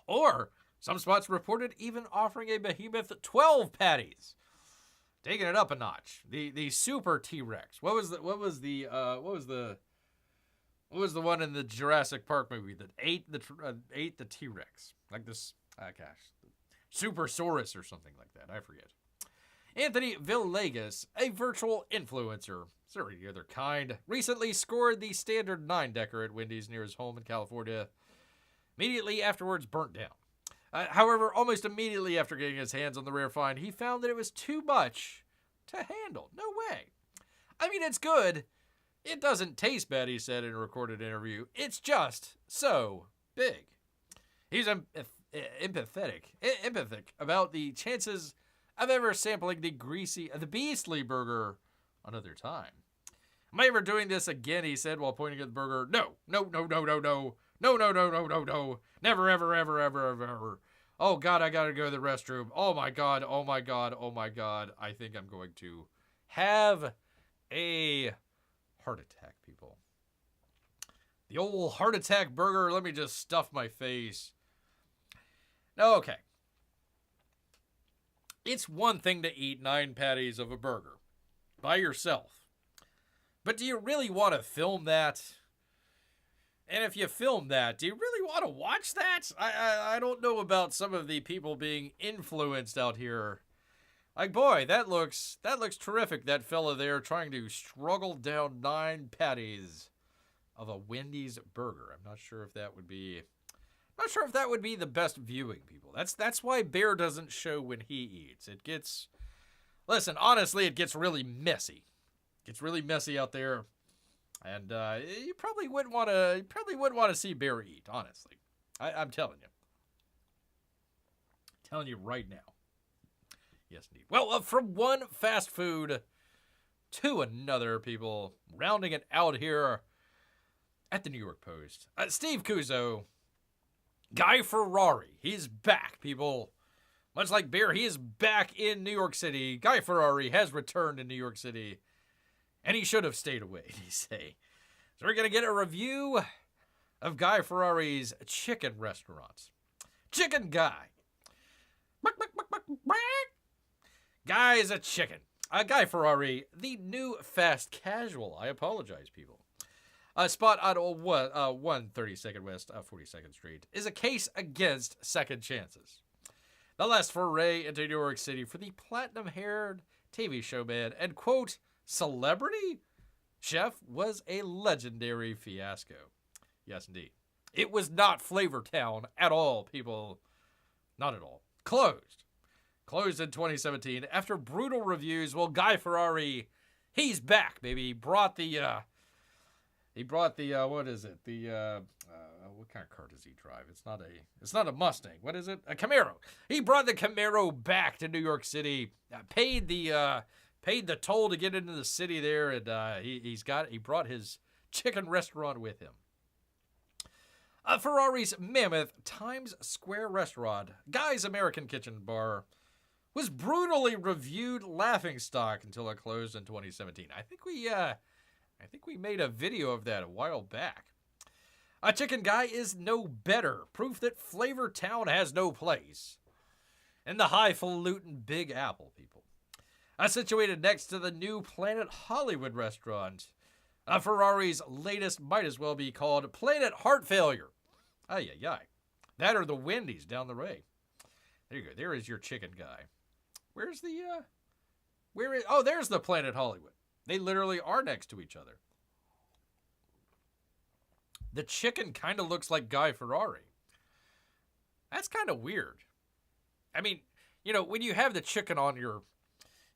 Or some spots reported even offering a behemoth 12 patties. Taking it up a notch. The super T-Rex. What was the one in the Jurassic Park movie that ate the T-Rex? Like this, Supersaurus or something like that. I forget. Anthony Villegas, a virtual influencer, sorry, the other kind, recently scored the standard 9-decker at Wendy's near his home in California. Immediately afterwards, burnt down. However, almost immediately after getting his hands on the rare find, he found that it was too much to handle. No way. I mean, it's good. It doesn't taste bad, he said in a recorded interview. It's just so big. He's empathic about the chances of ever sampling the beastly burger another time. Am I ever doing this again, he said while pointing at the burger. No. Never, ever. Oh, God, I gotta go to the restroom. Oh, my God. I think I'm going to have a heart attack, people. The old heart attack burger. Let me just stuff my face. Okay. It's one thing to eat 9 patties of a burger by yourself. But do you really want to film that? And if you film that, do you really want to watch that? I don't know about some of the people being influenced out here. Like, boy, that looks terrific, that fella there trying to struggle down 9 patties of a Wendy's burger. I'm not sure if that would be the best viewing, people. That's why Bear doesn't show when he eats. Honestly, it gets really messy. It gets really messy out there. And you probably wouldn't want to see Bear eat, honestly. I'm telling you. I'm telling you right now. Yes, indeed. Well, from one fast food to another, people, rounding it out here at the New York Post. Steve Kuzo, Guy Ferrari, he's back, people. Much like Bear, he is back in New York City. Guy Ferrari has returned to New York City, and he should have stayed away, they say. So we're going to get a review of Guy Ferrari's chicken restaurants. Chicken Guy. Guy is a chicken. Guy Ferrari, the new fast casual. I apologize, people. A spot on 132nd West 42nd Street is a case against second chances. The last foray into New York City for the platinum-haired TV showman and, quote, celebrity chef was a legendary fiasco. Yes, indeed. It was not Flavortown at all, people. Not at all. Closed in 2017 after brutal reviews. Well, Guy Ferrari, he's back, baby. He brought the He brought the what is it? The what kind of car does he drive? It's not a Mustang. What is it? A Camaro. He brought the Camaro back to New York City. Paid the toll to get into the city there, and he brought his chicken restaurant with him. Ferrari's mammoth Times Square restaurant, Guy's American Kitchen Bar, was brutally reviewed laughingstock until it closed in 2017. I think we made a video of that a while back. A Chicken Guy is no better. Proof that Flavortown has no place in the highfalutin Big Apple, people. Situated next to the new Planet Hollywood restaurant. Ferrari's latest might as well be called Planet Heart Failure. Ay. That or the Wendy's down the way. There you go. There is your Chicken Guy. Where's the, there's the Planet Hollywood. They literally are next to each other. The chicken kind of looks like Guy Ferrari. That's kind of weird. I mean, when you have the chicken on your,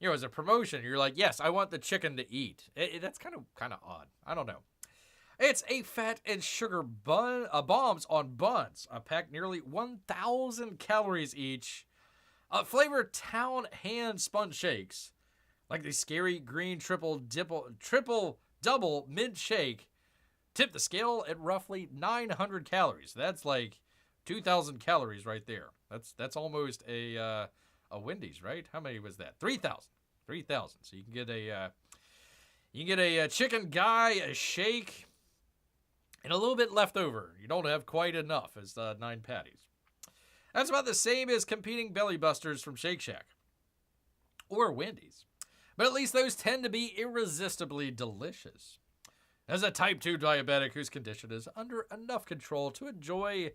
as a promotion, you're like, yes, I want the chicken to eat. That's kind of odd. I don't know. It's a fat and sugar bombs on buns. Packed nearly 1,000 calories each. Flavortown hand spun shakes, like the scary green triple double mint shake, tip the scale at roughly 900 calories. That's like 2,000 calories right there. That's almost a Wendy's, right? How many was that? 3,000. 3,000. So you can get a Chicken Guy, a shake, and a little bit left over. You don't have quite enough as 9 patties. That's about the same as competing belly busters from Shake Shack or Wendy's. But at least those tend to be irresistibly delicious. As a type 2 diabetic whose condition is under enough control to enjoy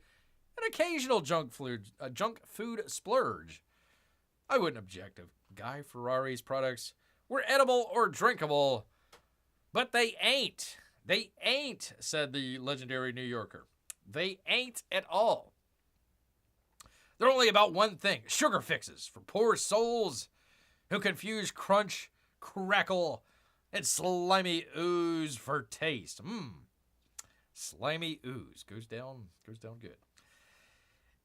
an occasional junk food splurge, I wouldn't object if Guy Ferrari's products were edible or drinkable, but they ain't. They ain't, said the legendary New Yorker. They ain't at all. They're only about one thing: sugar fixes for poor souls who confuse crunch, crackle, and slimy ooze for taste. Slimy ooze goes down good.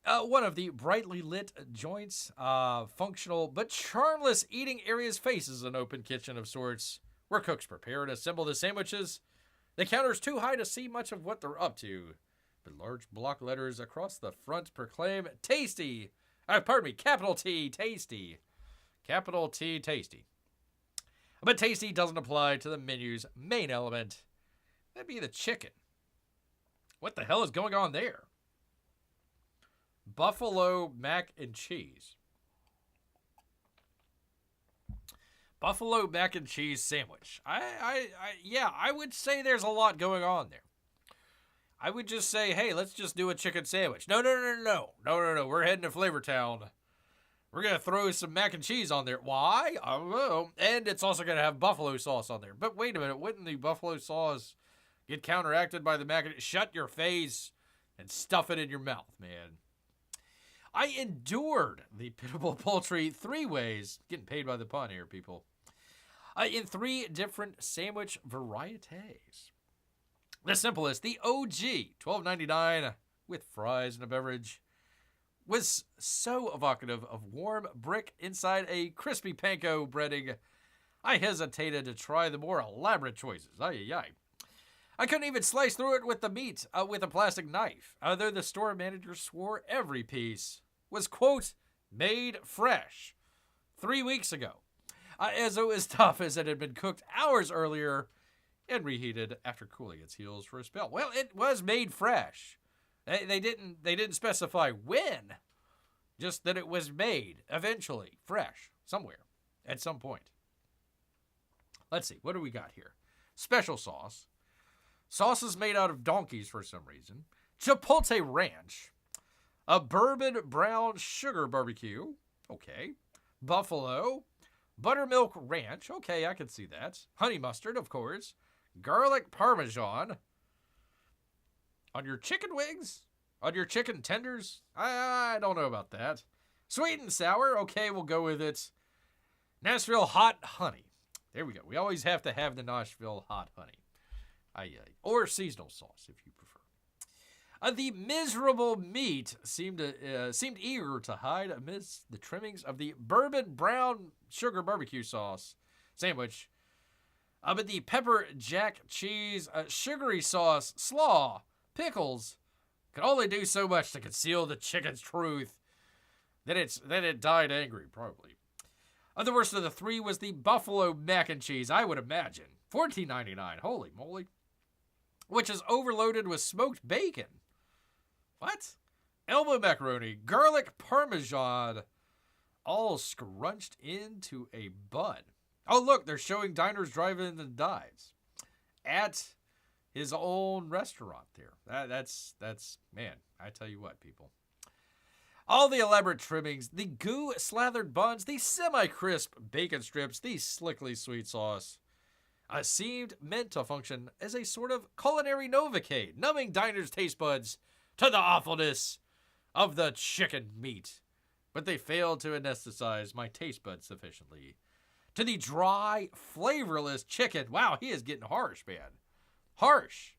One of the brightly lit joints, functional but charmless eating areas faces an open kitchen of sorts where cooks prepare and assemble the sandwiches. The counter's too high to see much of what they're up to, but large block letters across the front proclaim tasty. Capital T, tasty. Capital T, tasty. But tasty doesn't apply to the menu's main element. That'd be the chicken. What the hell is going on there? Buffalo mac and cheese. Buffalo mac and cheese sandwich. I would say there's a lot going on there. I would just say, hey, let's just do a chicken sandwich. No. We're heading to Flavortown. We're going to throw some mac and cheese on there. Why? I don't know. And it's also going to have buffalo sauce on there. But wait a minute. Wouldn't the buffalo sauce get counteracted by the mac and cheese? Shut your face and stuff it in your mouth, man. I endured the pitiable poultry 3 ways. Getting paid by the pun here, people. In 3 different sandwich varieties. The simplest, the OG, $12.99 with fries and a beverage, was so evocative of warm brick inside a crispy panko breading, I hesitated to try the more elaborate choices. I couldn't even slice through it with the meat with a plastic knife, although the store manager swore every piece was, quote, made fresh 3 weeks ago, as it was tough as it had been cooked hours earlier and reheated after cooling its heels for a spell. Well, it was made fresh. They didn't specify when, just that it was made eventually fresh somewhere at some point. Let's see, what do we got here? Special sauce. Sauces made out of donkeys for some reason. Chipotle ranch. A bourbon brown sugar barbecue. Okay. Buffalo. Buttermilk ranch. Okay, I can see that. Honey mustard, of course. Garlic parmesan. On your chicken wings? On your chicken tenders? I don't know about that. Sweet and sour? Okay, we'll go with it. Nashville hot honey. There we go. We always have to have the Nashville hot honey. Aye, aye. Or seasonal sauce, if you prefer. The miserable meat seemed eager to hide amidst the trimmings of the bourbon brown sugar barbecue sauce sandwich. But the pepper jack cheese sugary sauce slaw pickles could only do so much to conceal the chicken's truth. That it died angry, probably. The worst of the three was the buffalo mac and cheese, I would imagine. $14.99, holy moly. Which is overloaded with smoked bacon. What? Elbow macaroni, garlic parmesan, all scrunched into a bun. Oh, look, they're showing Diners, Drive-In, and Dives at his own restaurant there. That's man, I tell you what, people. All the elaborate trimmings, the goo-slathered buns, the semi-crisp bacon strips, the slickly sweet sauce, seemed meant to function as a sort of culinary Novocaine, numbing diners' taste buds to the awfulness of the chicken meat. But they failed to anesthetize my taste buds sufficiently to the dry, flavorless chicken. Wow, he is getting harsh, man. Harsh.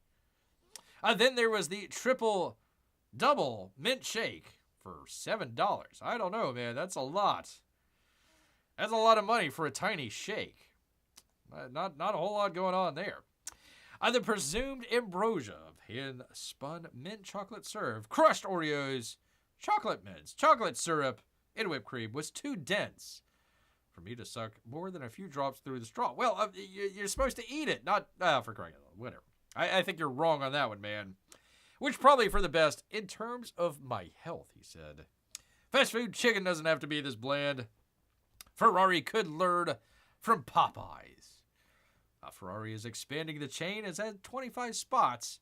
Then there was the triple double mint shake for $7. I don't know, man. That's a lot. That's a lot of money for a tiny shake. Not a whole lot going on there. The presumed ambrosia of hand-spun mint chocolate syrup, crushed Oreos, chocolate mints, chocolate syrup, and whipped cream was too dense for me to suck more than a few drops through the straw. Well, you're supposed to eat it, not for crying out loud. Whatever. I think you're wrong on that one, man. Which probably for the best in terms of my health, he said. Fast food chicken doesn't have to be this bland. Ferrari could learn from Popeyes. Ferrari is expanding the chain, has had 25 spots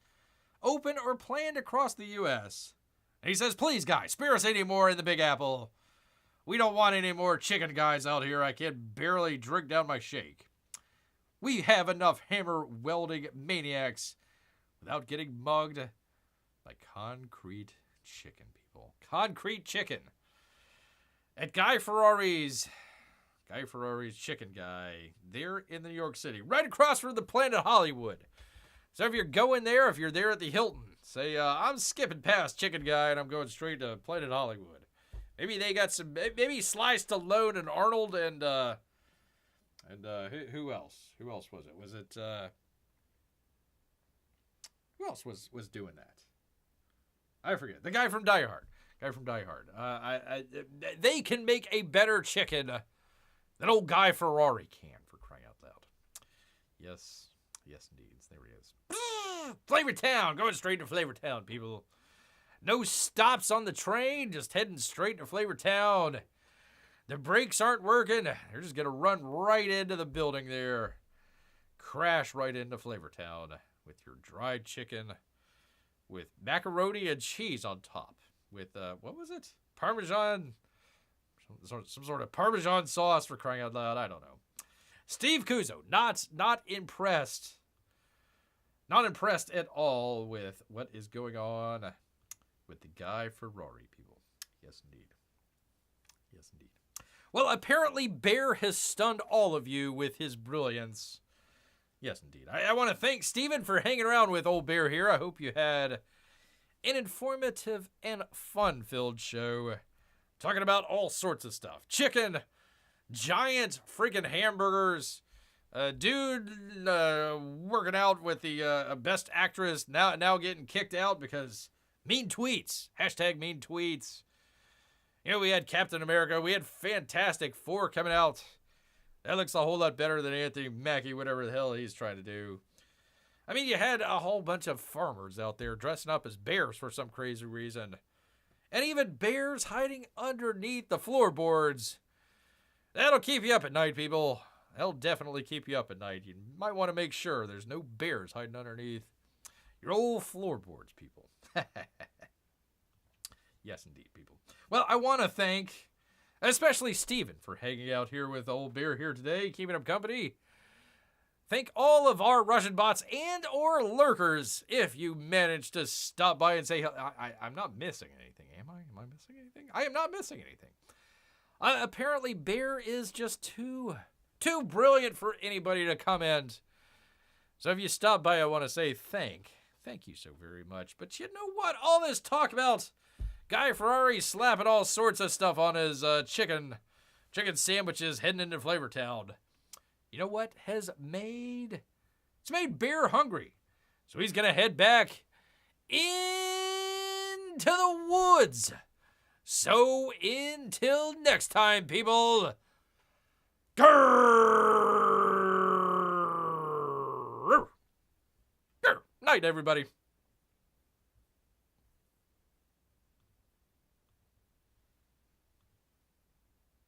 open or planned across the U.S. And he says, please, guys, spare us any more in the Big Apple. We don't want any more chicken guys out here. I can barely drink down my shake. We have enough hammer welding maniacs without getting mugged by concrete chicken, people. Concrete chicken. At Guy Ferrari's Chicken Guy, there in New York City, right across from the Planet Hollywood. So if you're going there, if you're there at the Hilton, say, I'm skipping past Chicken Guy and I'm going straight to Planet Hollywood. Maybe they got some, maybe Sly Stallone and Arnold and who else? Who else was it? Was it, who else was doing that? I forget. The guy from Die Hard. They can make a better chicken than old Guy Ferrari can, for crying out loud. Yes, indeed. There he is. Flavortown, going straight to Flavortown, people. No stops on the train, just heading straight to Flavortown. The brakes aren't working. They're just going to run right into the building there. Crash right into Flavortown with your dried chicken with macaroni and cheese on top. With, what was it? Parmesan. Some sort of Parmesan sauce, for crying out loud. I don't know. Steve Kuzo, not impressed. Not impressed at all with what is going on with the Guy Ferrari, people. Yes, indeed. Well, apparently Bear has stunned all of you with his brilliance. Yes, indeed. I want to thank Steven for hanging around with old Bear here. I hope you had an informative and fun-filled show. Talking about all sorts of stuff. Chicken, giant freaking hamburgers, dude working out with the best actress now getting kicked out because mean tweets. Hashtag mean tweets. You know, we had Captain America. We had Fantastic Four coming out. That looks a whole lot better than Anthony Mackie, whatever the hell he's trying to do. I mean, you had a whole bunch of farmers out there dressing up as bears for some crazy reason. And even bears hiding underneath the floorboards. That'll keep you up at night, people. That'll definitely keep you up at night. You might want to make sure there's no bears hiding underneath your old floorboards, people. Yes, indeed, people. Well, I want to thank, especially Steven, for hanging out here with old Bear here today, keeping up company. Thank all of our Russian bots and or lurkers if you managed to stop by and say, I'm not missing anything, am I? Am I missing anything? I am not missing anything. Apparently, Bear is just too brilliant for anybody to comment So if you stop by, I want to say thank you so very much. But you know what? All this talk about Guy Fieri slapping all sorts of stuff on his chicken sandwiches heading into Flavortown. You know what it's made Bear hungry. So he's going to head back into the woods. So until next time, people. Grrrrr. Night, everybody.